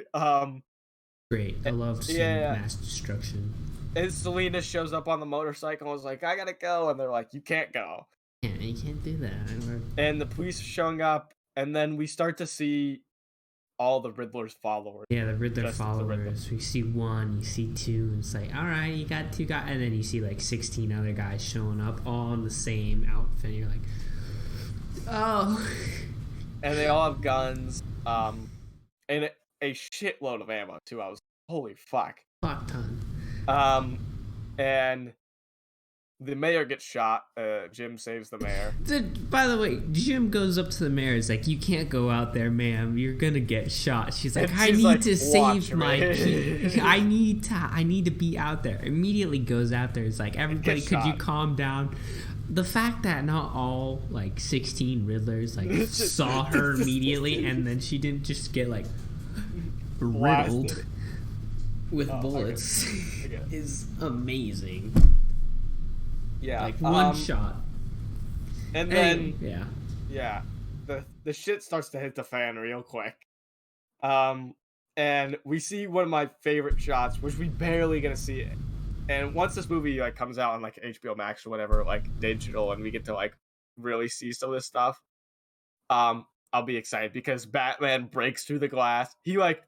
Speaker 1: Great. I love seeing mass destruction.
Speaker 2: And Selena shows up on the motorcycle and was like, I gotta go. And they're like, you can't go.
Speaker 1: Yeah, you can't do that.
Speaker 2: And the police are showing up, and then we start to see all the Riddler's followers.
Speaker 1: Yeah, the Riddler followers. We see one, you see two, and it's like, all right, you got two guys. And then you see like 16 other guys showing up all in the same outfit. And you're like, oh.
Speaker 2: And they all have guns, and a shitload of ammo, too. I was, holy fuck.
Speaker 1: Fuck ton.
Speaker 2: And the mayor gets shot. Jim saves the mayor.
Speaker 1: By the way, Jim goes up to the mayor. He's like, "You can't go out there, ma'am. You're gonna get shot." She's like, "I need to save my kid. I need to be out there." Immediately goes out there. It's like, "Everybody, could you calm down? the fact that not all like 16 Riddlers like saw her immediately, and then she didn't just get like riddled with bullets
Speaker 2: Okay.
Speaker 1: is amazing.
Speaker 2: Yeah,
Speaker 1: Like one shot.
Speaker 2: and then
Speaker 1: yeah.
Speaker 2: the shit starts to hit the fan real quick. And we see one of my favorite shots, which we barely gonna see it. And once this movie like comes out on like HBO Max or whatever, like digital, and we get to like really see some of this stuff, I'll be excited because Batman breaks through the glass. He like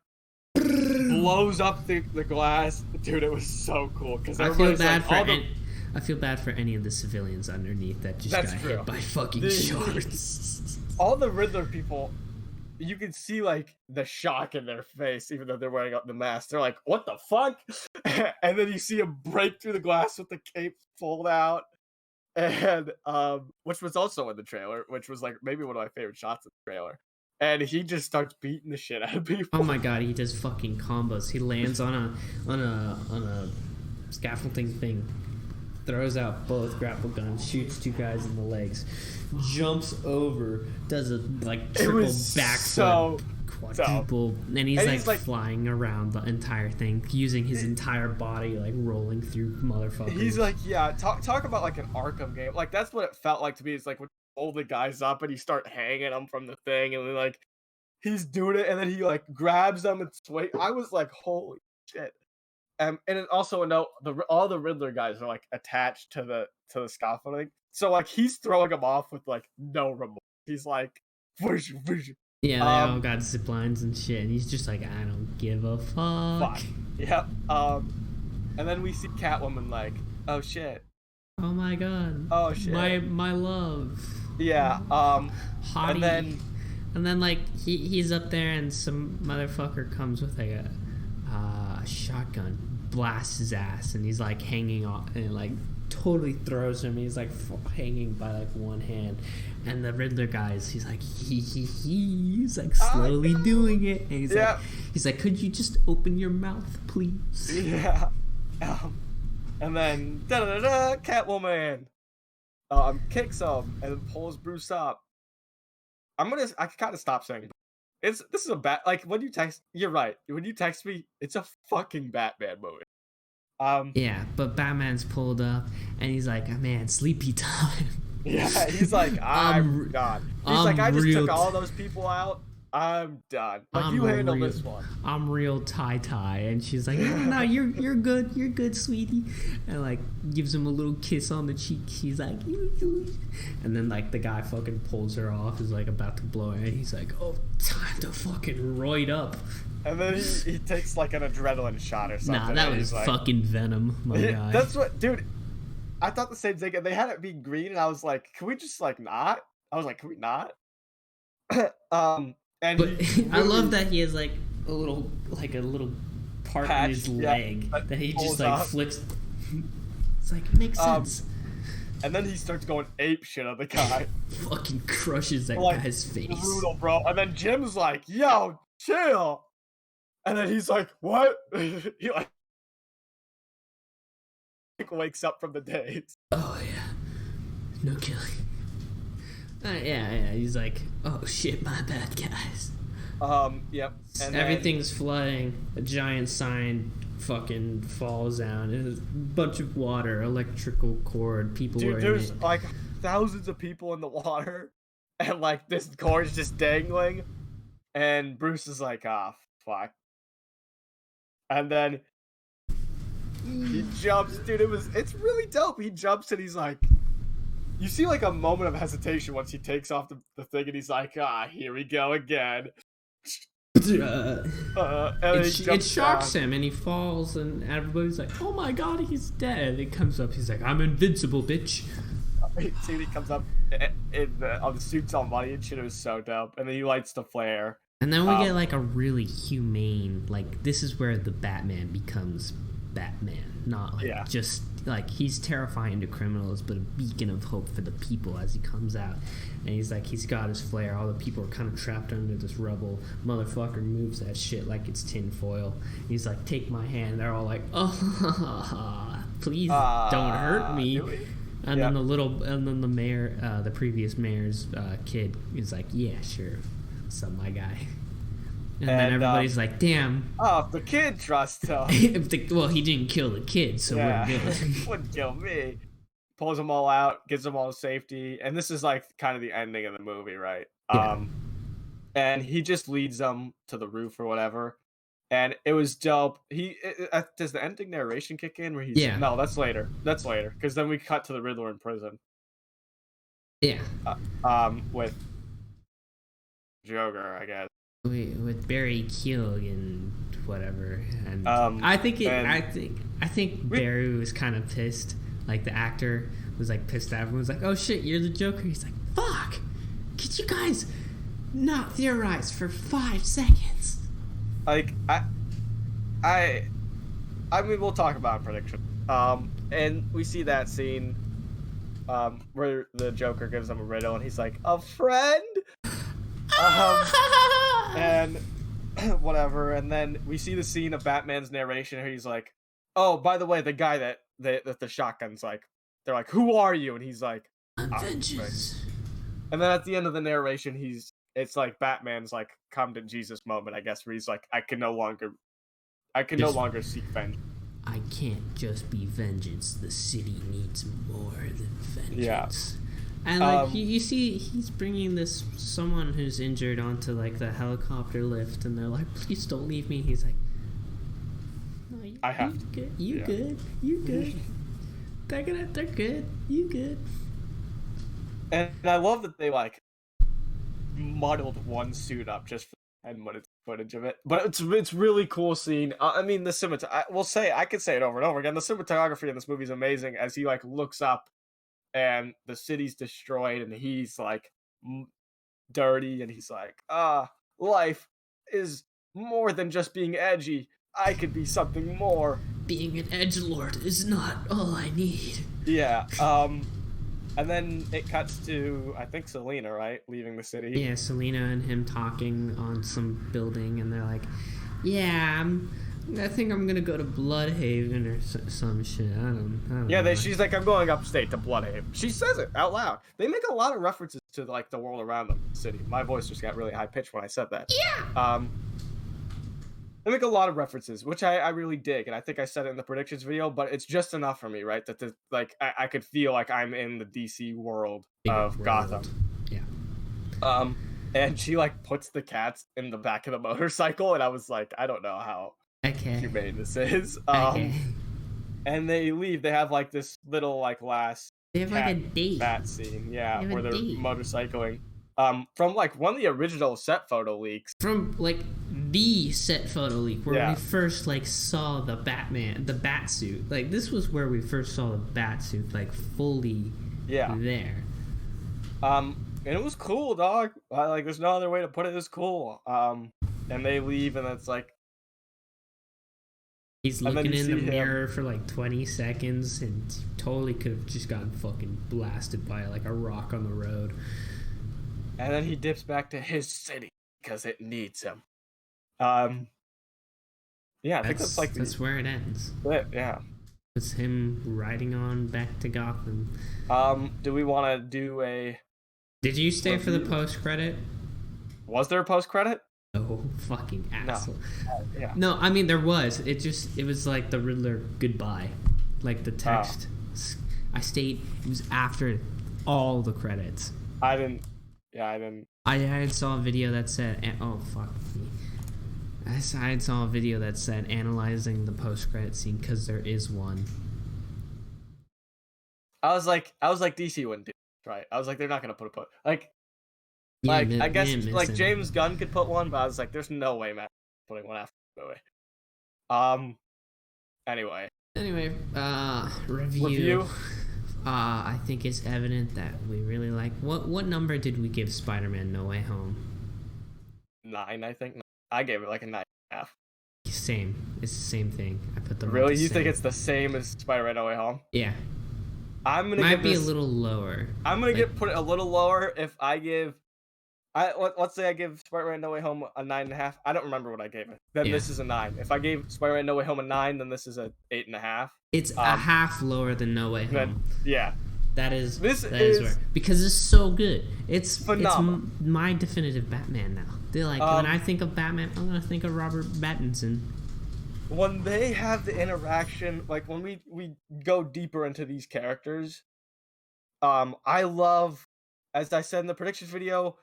Speaker 2: blows up the glass. Dude, it was so cool because
Speaker 1: I feel bad for any of the civilians underneath that just got hit by fucking sharks.
Speaker 2: All the Riddler people, you can see like the shock in their face, even though they're wearing up the mask. They're like, "What the fuck?" And then you see him break through the glass with the cape fold out, and which was also in the trailer, which was like maybe one of my favorite shots of the trailer. And he just starts beating the shit out of people.
Speaker 1: Oh my god, he does fucking combos. He lands on a scaffolding thing, throws out both grapple guns, shoots two guys in the legs, jumps over, does a like triple backflip, quadruple, and he's like flying around the entire thing, using his entire body, like rolling through motherfuckers.
Speaker 2: He's like, yeah, talk about like an Arkham game. Like that's what it felt like to me. It's like when you hold the guys up and you start hanging them from the thing, and then like he's doing it, and then he like grabs them and sway. I was like, holy shit. And then also a note, all the Riddler guys are like attached to the scaffolding, so like he's throwing them off with like no remorse. He's like, whoosh, whoosh.
Speaker 1: Yeah, they all got zip lines and shit, and he's just like, I don't give a fuck.
Speaker 2: Yep. And then we see Catwoman like, oh shit.
Speaker 1: Oh my god.
Speaker 2: Oh shit.
Speaker 1: My love.
Speaker 2: Yeah.
Speaker 1: Hottie. And then like he's up there, and some motherfucker comes with like a shotgun, blasts his ass, and he's like hanging off, and like totally throws him. He's like hanging by like one hand, and the Riddler guys, he's like he's like slowly doing it, and he's like, could you just open your mouth, please?
Speaker 2: Yeah. And then Catwoman kicks him and pulls Bruce up. I can kind of stop saying this is a like when you text, you're right. When you text me, it's a fucking Batman movie.
Speaker 1: Yeah, but Batman's pulled up and he's like, man, sleepy time.
Speaker 2: Yeah, he's like, I'm done. He's like, I just took all those people out. I'm done. Like, you handle this one.
Speaker 1: I'm real tie, and she's like, no, you're good, sweetie, and like gives him a little kiss on the cheek. He's like, and then like the guy fucking pulls her off, is like about to blow her, and he's like, oh, time to fucking roid up.
Speaker 2: And then he takes like an adrenaline shot or something.
Speaker 1: Nah, that was like, fucking Venom, my guy.
Speaker 2: That's what, dude. I thought the same thing. They had it be green, and I was like, can we just like not? I was like, can we not? And
Speaker 1: but I love that he has like a little part in his leg that he just like flips. It's like, it makes sense.
Speaker 2: And then he starts going ape shit on the guy.
Speaker 1: Fucking crushes that guy's face.
Speaker 2: Brutal, bro. And then Jim's like, yo, chill. And then he's like, what? He like wakes up from the daze.
Speaker 1: Oh yeah, no killing. Yeah. He's like, oh shit, my bad, guys.
Speaker 2: Yep. And
Speaker 1: everything's flooding. A giant sign fucking falls down. There's a bunch of water, electrical cord. People are in it.
Speaker 2: There's like thousands of people in the water, and like this cord's just dangling. And Bruce is like, fuck. And then he jumps, dude. It's really dope. He jumps and he's like, you see like a moment of hesitation once he takes off the thing, and he's like, here we go again.
Speaker 1: It shocks him, and he falls, and everybody's like, oh my god, he's dead. It comes up, he's like, I'm invincible, bitch.
Speaker 2: See, he comes up on the suits on money and shit. It was so dope. And then he lights the flare.
Speaker 1: And then we get like a really humane, like, this is where the Batman becomes Batman, not like just like he's terrifying to criminals, but a beacon of hope for the people as he comes out. And he's like, he's got his flare. All the people are kind of trapped under this rubble. Motherfucker moves that shit like it's tinfoil. He's like, take my hand. They're all like, oh, please don't hurt me. And then the mayor, the previous mayor's kid is like, yeah, sure, what's up, my guy? And then everybody's like, damn.
Speaker 2: Oh, if the kid trusts him.
Speaker 1: Well, he didn't kill the kid, so we're good.
Speaker 2: Wouldn't kill me. Pulls them all out, gives them all safety, and this is like kind of the ending of the movie, right?
Speaker 1: Yeah.
Speaker 2: And he just leads them to the roof or whatever, and it was dope. Does the ending narration kick in where he's?
Speaker 1: Yeah.
Speaker 2: No, that's later. That's later, because then we cut to the Riddler in prison.
Speaker 1: Yeah.
Speaker 2: With Joker, I guess.
Speaker 1: With Barry Keoghan, whatever, and I think Barry was kind of pissed. Like the actor was like pissed at everyone. Was like, "Oh shit, you're the Joker." He's like, "Fuck, could you guys not theorize for 5 seconds?"
Speaker 2: Like I mean, we'll talk about prediction. And we see that scene, where the Joker gives him a riddle, and he's like, "A friend." And whatever, and then we see the scene of Batman's narration where he's like, "Oh, by the way, the guy that the shotgun's like," they're like, "Who are you?" And he's like,
Speaker 1: Vengeance.
Speaker 2: and then at the end of the narration, it's like Batman's like come to Jesus moment, I guess, where he's like, I can no longer seek vengeance.
Speaker 1: I can't just be vengeance. The city needs more than vengeance.
Speaker 2: Yeah.
Speaker 1: And like you see, he's bringing this someone who's injured onto like the helicopter lift, and they're like, "Please don't leave me." He's like, "No,
Speaker 2: I have
Speaker 1: to. Good. You good? They're good. You good?"
Speaker 2: And I love that they like muddled one suit up just for 10 minutes footage of it, but it's really cool scene. I mean, I could say it over and over again. The cinematography in this movie is amazing as he like looks up. And the city's destroyed, and he's like dirty, and he's like, life is more than just being edgy. I could be something more.
Speaker 1: Being an edgelord is not all I need.
Speaker 2: Yeah. And then it cuts to, I think, Selena, right? Leaving the city.
Speaker 1: Yeah, Selena and him talking on some building, and they're like, yeah, I think I'm gonna go to Bloodhaven or some shit. I don't know.
Speaker 2: She's like, I'm going upstate to Bloodhaven. She says it out loud. They make a lot of references to like the world around them, the city. My voice just got really high pitched when I said that.
Speaker 1: Yeah.
Speaker 2: They make a lot of references, which I really dig, and I think I said it in the predictions video, but it's just enough for me, right? That I could feel like I'm in the DC world of Gotham.
Speaker 1: Yeah.
Speaker 2: And she like puts the cats in the back of the motorcycle, and I was like, I don't know how humane this is. And they leave. They have like this little like last.
Speaker 1: They have like a date.
Speaker 2: Bat scene, yeah, where they're motorcycling. From like one of the original set photo leaks.
Speaker 1: From like the set photo leak where we first like saw the bat suit. Like this was where we first saw the bat suit like fully there.
Speaker 2: And it was cool, dog. Like there's no other way to put it. It's cool. And they leave, and it's like
Speaker 1: he's looking in the mirror for like 20 seconds and totally could have just gotten fucking blasted by like a rock on the road.
Speaker 2: And then he dips back to his city because it needs him. Yeah, I think that's
Speaker 1: where it ends.
Speaker 2: Yeah.
Speaker 1: It's him riding on back to Gotham.
Speaker 2: Do we want to do a...
Speaker 1: Did you stay for the post-credit?
Speaker 2: Was there a post-credit?
Speaker 1: Oh, fucking asshole.
Speaker 2: No. Yeah.
Speaker 1: No, I mean, there was. It was like the Riddler goodbye. Like the text. I stayed... It was after all the credits.
Speaker 2: I didn't...
Speaker 1: I saw a video that said... Oh, fuck me. I saw a video that said analyzing the post-credit scene because there is one.
Speaker 2: I was like DC wouldn't do it, right? I was like, they're not gonna put a post. I guess like James Gunn could put one, but I was like, there's no way Matt putting one after the movie. Anyway, review.
Speaker 1: I think it's evident that we really like. What number did we give Spider-Man No Way Home?
Speaker 2: 9, I think. I gave it like a 9.5.
Speaker 1: Same. It's the same thing. I put them.
Speaker 2: Really? You think it's the same as Spider-Man No Way Home?
Speaker 1: Yeah.
Speaker 2: I'm gonna
Speaker 1: might be a little lower.
Speaker 2: I'm gonna put it a little lower if I give. Let's say I give Spider-Man No Way Home a 9.5. I don't remember what I gave it. Then this is a 9. If I gave Spider-Man No Way Home a 9, then this is a 8.5.
Speaker 1: It's a half lower than No Way Home.
Speaker 2: Yeah. This
Speaker 1: that
Speaker 2: is
Speaker 1: where, because it's so good. It's
Speaker 2: phenomenal.
Speaker 1: my definitive Batman now. They're like, when I think of Batman, I'm gonna think of Robert Battinson.
Speaker 2: When they have the interaction, like when we go deeper into these characters, I love, as I said in the predictions video,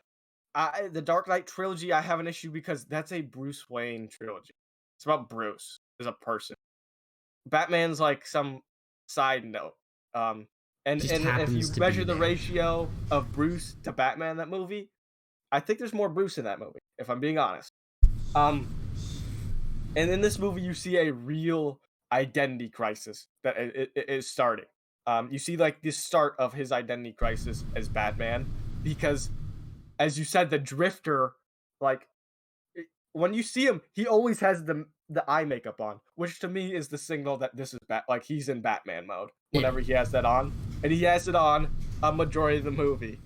Speaker 2: the Dark Knight trilogy. I have an issue because that's a Bruce Wayne trilogy. It's about Bruce as a person. Batman's like some side note. And
Speaker 1: Just
Speaker 2: if
Speaker 1: happens
Speaker 2: you
Speaker 1: to
Speaker 2: measure
Speaker 1: be
Speaker 2: the
Speaker 1: there.
Speaker 2: ratio of Bruce to Batman in that movie, I think there's more Bruce in that movie, if I'm being honest. And in this movie, you see a real identity crisis that it is starting. You see like the start of his identity crisis as Batman, because, as you said, the Drifter, like when you see him, he always has the eye makeup on, which to me is the signal that this is like he's in Batman mode whenever he has that on, and he has it on a majority of the movie.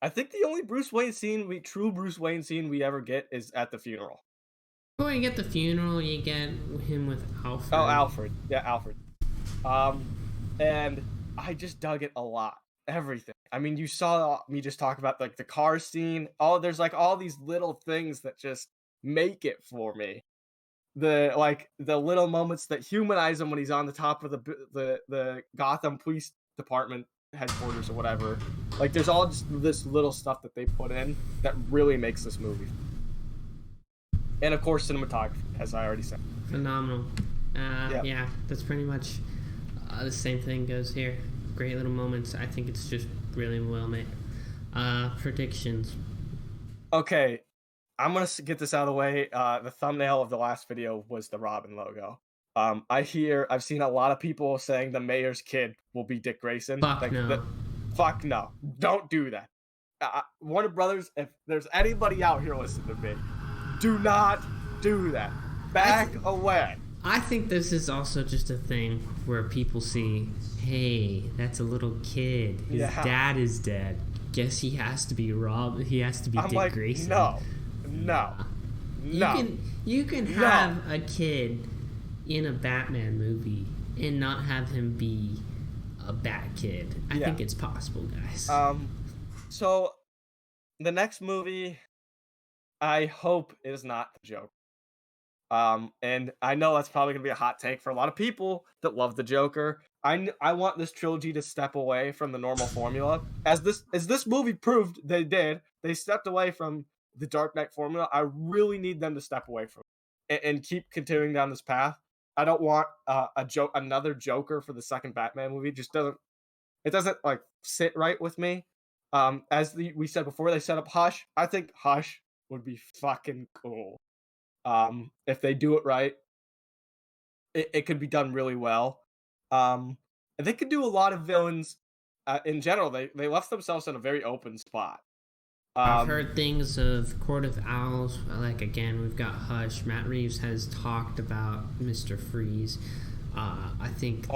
Speaker 2: I think the only true Bruce Wayne scene we ever get is at the funeral.
Speaker 1: Before you get the funeral, you get him with Alfred.
Speaker 2: Oh, Alfred. Yeah, Alfred. And I just dug it a lot. Everything. I mean, you saw me just talk about like the car scene. There's like all these little things that just make it for me. The little moments that humanize him when he's on the top of the Gotham Police Department headquarters or whatever. Like, there's all just this little stuff that they put in that really makes this movie. And of course, cinematography, as I already said.
Speaker 1: Phenomenal. Yeah, that's pretty much the same thing goes here. Great little moments. I think it's just really well made. Predictions.
Speaker 2: Okay, I'm gonna get this out of the way. The thumbnail of the last video was the Robin logo. I've seen a lot of people saying the mayor's kid will be Dick Grayson.
Speaker 1: Fuck no.
Speaker 2: Fuck no. Don't do that. Warner Brothers, if there's anybody out here listening to me, do not do that. Back away.
Speaker 1: I think this is also just a thing where people see, hey, that's a little kid. His dad is dead. Guess he has to be Rob. He has to be Dick Grayson.
Speaker 2: No.
Speaker 1: You can have a kid in a Batman movie and not have him be a Bat Kid. I think it's possible, guys.
Speaker 2: So the next movie, I hope, is not the Joker. And I know that's probably gonna be a hot take for a lot of people that love the Joker. I want this trilogy to step away from the normal formula, as this movie proved they did. They stepped away from the Dark Knight formula. I really need them to step away from it and keep continuing down this path. I don't want another Joker for the second Batman movie. It doesn't like sit right with me. We said before, they set up Hush. I think Hush would be fucking cool. If they do it right, it could be done really well. And they could do a lot of villains. In general, they left themselves in a very open spot.
Speaker 1: I've heard things of Court of Owls. Like, again, we've got Hush. Matt Reeves has talked about Mr. Freeze. I think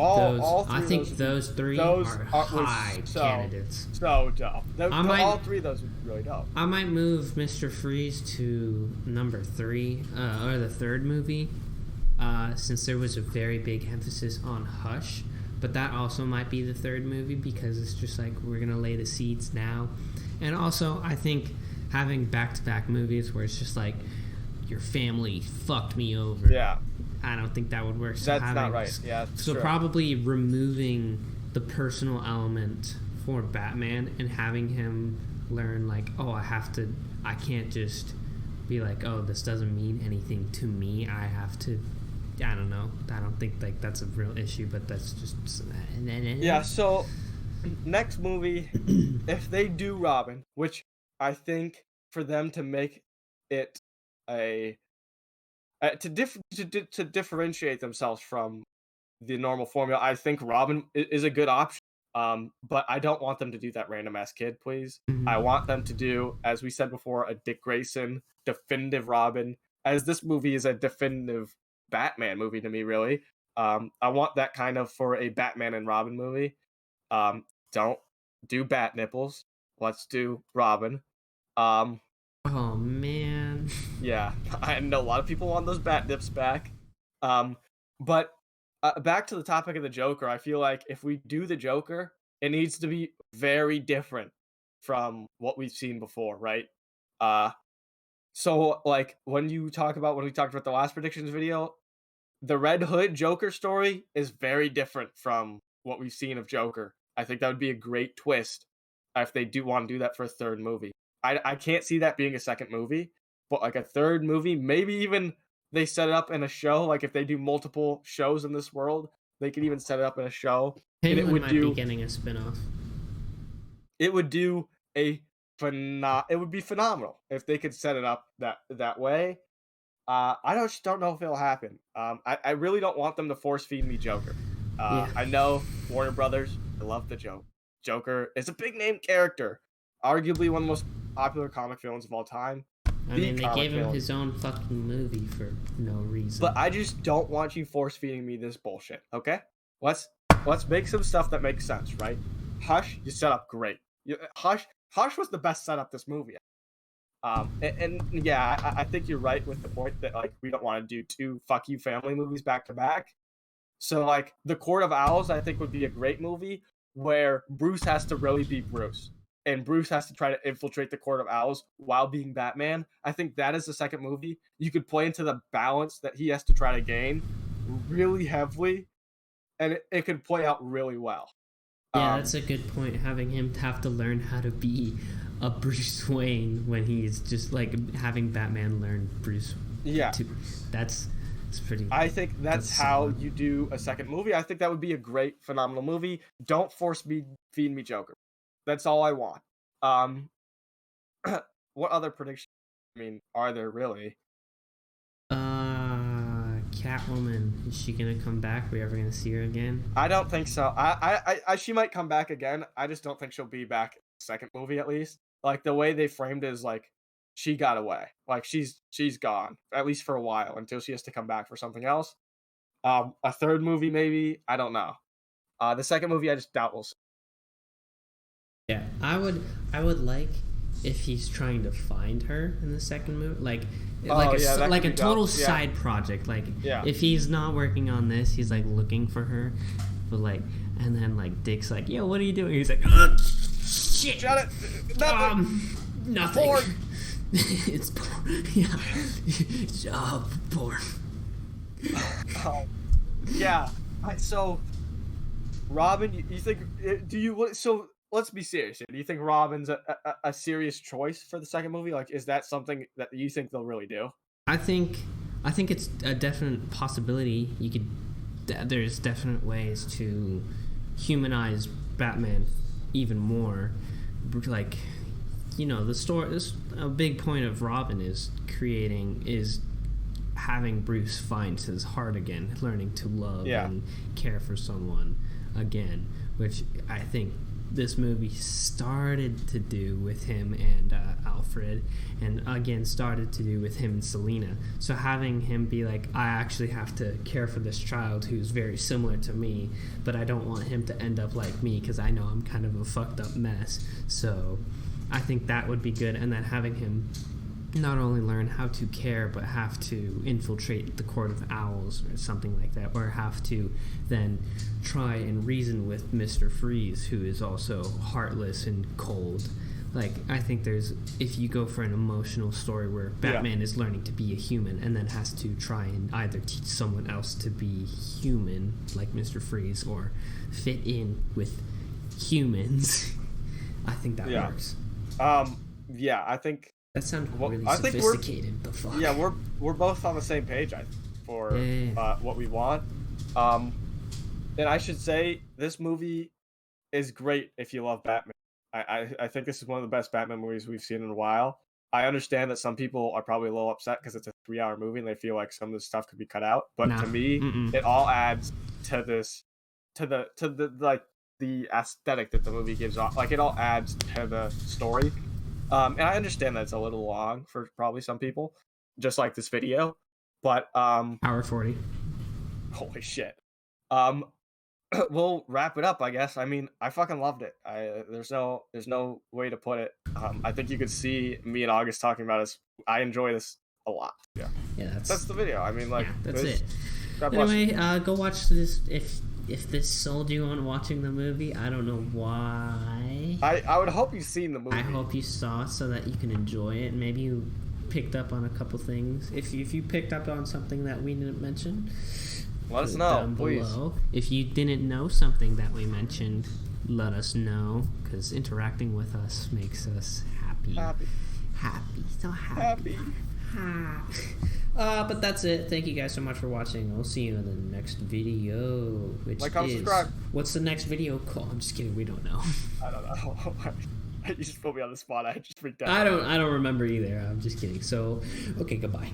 Speaker 1: those three are high candidates.
Speaker 2: So dope. All three of those would be really dope.
Speaker 1: I might move Mr. Freeze to number 3, or the third movie, since there was a very big emphasis on Hush. But that also might be the third movie, because it's just like we're going to lay the seeds now. And also, I think having back-to-back movies where it's just like, your family fucked me over.
Speaker 2: Yeah.
Speaker 1: I don't think that would work.
Speaker 2: That's not right. Yeah.
Speaker 1: So probably removing the personal element for Batman and having him learn, like, oh, I can't just be like, oh, this doesn't mean anything to me. I have to, I don't know. I don't think like that's a real issue, but that's just.
Speaker 2: Yeah. So next movie, if they do Robin, which I think for them to make it to differentiate themselves from the normal formula, I think Robin is a good option. But I don't want them to do that random ass kid, please.
Speaker 1: Mm-hmm.
Speaker 2: I want them to do, as we said before, a Dick Grayson definitive Robin, as this movie is a definitive Batman movie to me, really. I want that kind of for a Batman and Robin movie. Don't do bat nipples. Let's do Robin.
Speaker 1: Oh man.
Speaker 2: Yeah, I know a lot of people want those bat nips back. But back to the topic of the Joker, I feel like if we do the Joker, it needs to be very different from what we've seen before, right? Uh, so like when we talked about the last predictions video, the Red Hood Joker story is very different from what we've seen of Joker. I think that would be a great twist if they do want to do that for a third movie. I can't see that being a second movie, but like a third movie, maybe even they set it up in a show. Like if they do multiple shows in this world, they could even set it up in a show, and
Speaker 1: Penguin might be getting a spinoff.
Speaker 2: it would do a it would be phenomenal if they could set it up that way. I just don't know if it'll happen. I really don't want them to force feed me Joker.
Speaker 1: Yeah.
Speaker 2: I know Warner Brothers, I love the joke. Joker is a big name character, arguably one of the most popular comic villains of all time.
Speaker 1: I mean, they gave him his own fucking movie for no reason.
Speaker 2: But I just don't want you force feeding me this bullshit. Okay, let's make some stuff that makes sense, right? Hush, you set up great. Hush was the best setup this movie. And yeah, I think you're right with the point that like we don't want to do two fuck you family movies back to back. So like the Court of Owls, I think would be a great movie where Bruce has to really be Bruce, and Bruce has to try to infiltrate the Court of Owls while being Batman. I think that is the second movie. You could play into the balance that he has to try to gain really heavily, and it could play out really well.
Speaker 1: Yeah, that's a good point. Having him have to learn how to be a Bruce Wayne when he's just like having Batman learn Bruce.
Speaker 2: Yeah,
Speaker 1: that's pretty.
Speaker 2: I think that's how you do a second movie. I think that would be a great, phenomenal movie. Don't feed me Joker. That's all I want. What other predictions? I mean, are there really?
Speaker 1: Catwoman, is she gonna come back? Are we ever gonna see her again?
Speaker 2: I don't think so. I she might come back again. I just don't think she'll be back in the second movie at least. Like the way they framed it is like she got away. Like she's gone at least for a while until she has to come back for something else. A third movie maybe. I don't know. The second movie I just doubt we'll see.
Speaker 1: Yeah, I would like if he's trying to find her in the second movie, like a total side project. Like if he's not working on this, he's like looking for her, but like, and then like Dick's like, yo, what are you doing? He's like, shit,
Speaker 2: shut it,
Speaker 1: nothing.
Speaker 2: Porn.
Speaker 1: It's porn. Yeah, porn.
Speaker 2: Yeah. So, Robin, you think? So let's be serious here. Do you think Robin's a serious choice for the second movie? Like, is that something that you think they'll really do?
Speaker 1: I think it's a definite possibility. There's definite ways to humanize Batman even more. Like, the story. A big point of Robin is having Bruce find his heart again, learning to love and care for someone again, which I think this movie started to do with him and Alfred, and again started to do with him and Selena. So having him be like, I actually have to care for this child who's very similar to me, but I don't want him to end up like me because I know I'm kind of a fucked up mess. So I think that would be good. And then having him not only learn how to care, but have to infiltrate the Court of Owls or something like that, or have to then try and reason with Mr. Freeze, who is also heartless and cold. Like, I think if you go for an emotional story where Batman is learning to be a human and then has to try and either teach someone else to be human, like Mr. Freeze, or fit in with humans, I think that works.
Speaker 2: I think
Speaker 1: that sounds really sophisticated. The fuck?
Speaker 2: Yeah, we're both on the same page, I think, for what we want. And I should say this movie is great if you love Batman. I think this is one of the best Batman movies we've seen in a while. I understand that some people are probably a little upset because it's a 3-hour movie and they feel like some of this stuff could be cut out. But to me, it all adds to the aesthetic that the movie gives off. Like, it all adds to the story. And I understand that it's a little long for probably some people, just like this video, but
Speaker 1: hour 40.
Speaker 2: Holy shit. We'll wrap it up, I guess. I mean, I fucking loved it. There's no way to put it. I think you could see me and August talking about this. I enjoy this a lot. Yeah, that's the video. I mean, like,
Speaker 1: that's it.
Speaker 2: God bless you.
Speaker 1: Anyway, go watch this if this sold you on watching the movie. I don't know why.
Speaker 2: I would hope you've seen the movie.
Speaker 1: I hope you saw so that you can enjoy it. Maybe you picked up on a couple things. If you picked up on something that we didn't mention,
Speaker 2: Let us
Speaker 1: put it
Speaker 2: know,
Speaker 1: down
Speaker 2: please.
Speaker 1: below. If you didn't know something that we mentioned, let us know, because interacting with us makes us happy. So happy. But that's it. Thank you guys so much for watching. We'll see you in the next video, which
Speaker 2: Like, comment,
Speaker 1: is
Speaker 2: subscribe.
Speaker 1: What's the next video called? I'm just kidding. We don't know.
Speaker 2: I don't know. You just put me on the spot. I just freaked out.
Speaker 1: I don't remember either. I'm just kidding. So, okay, goodbye.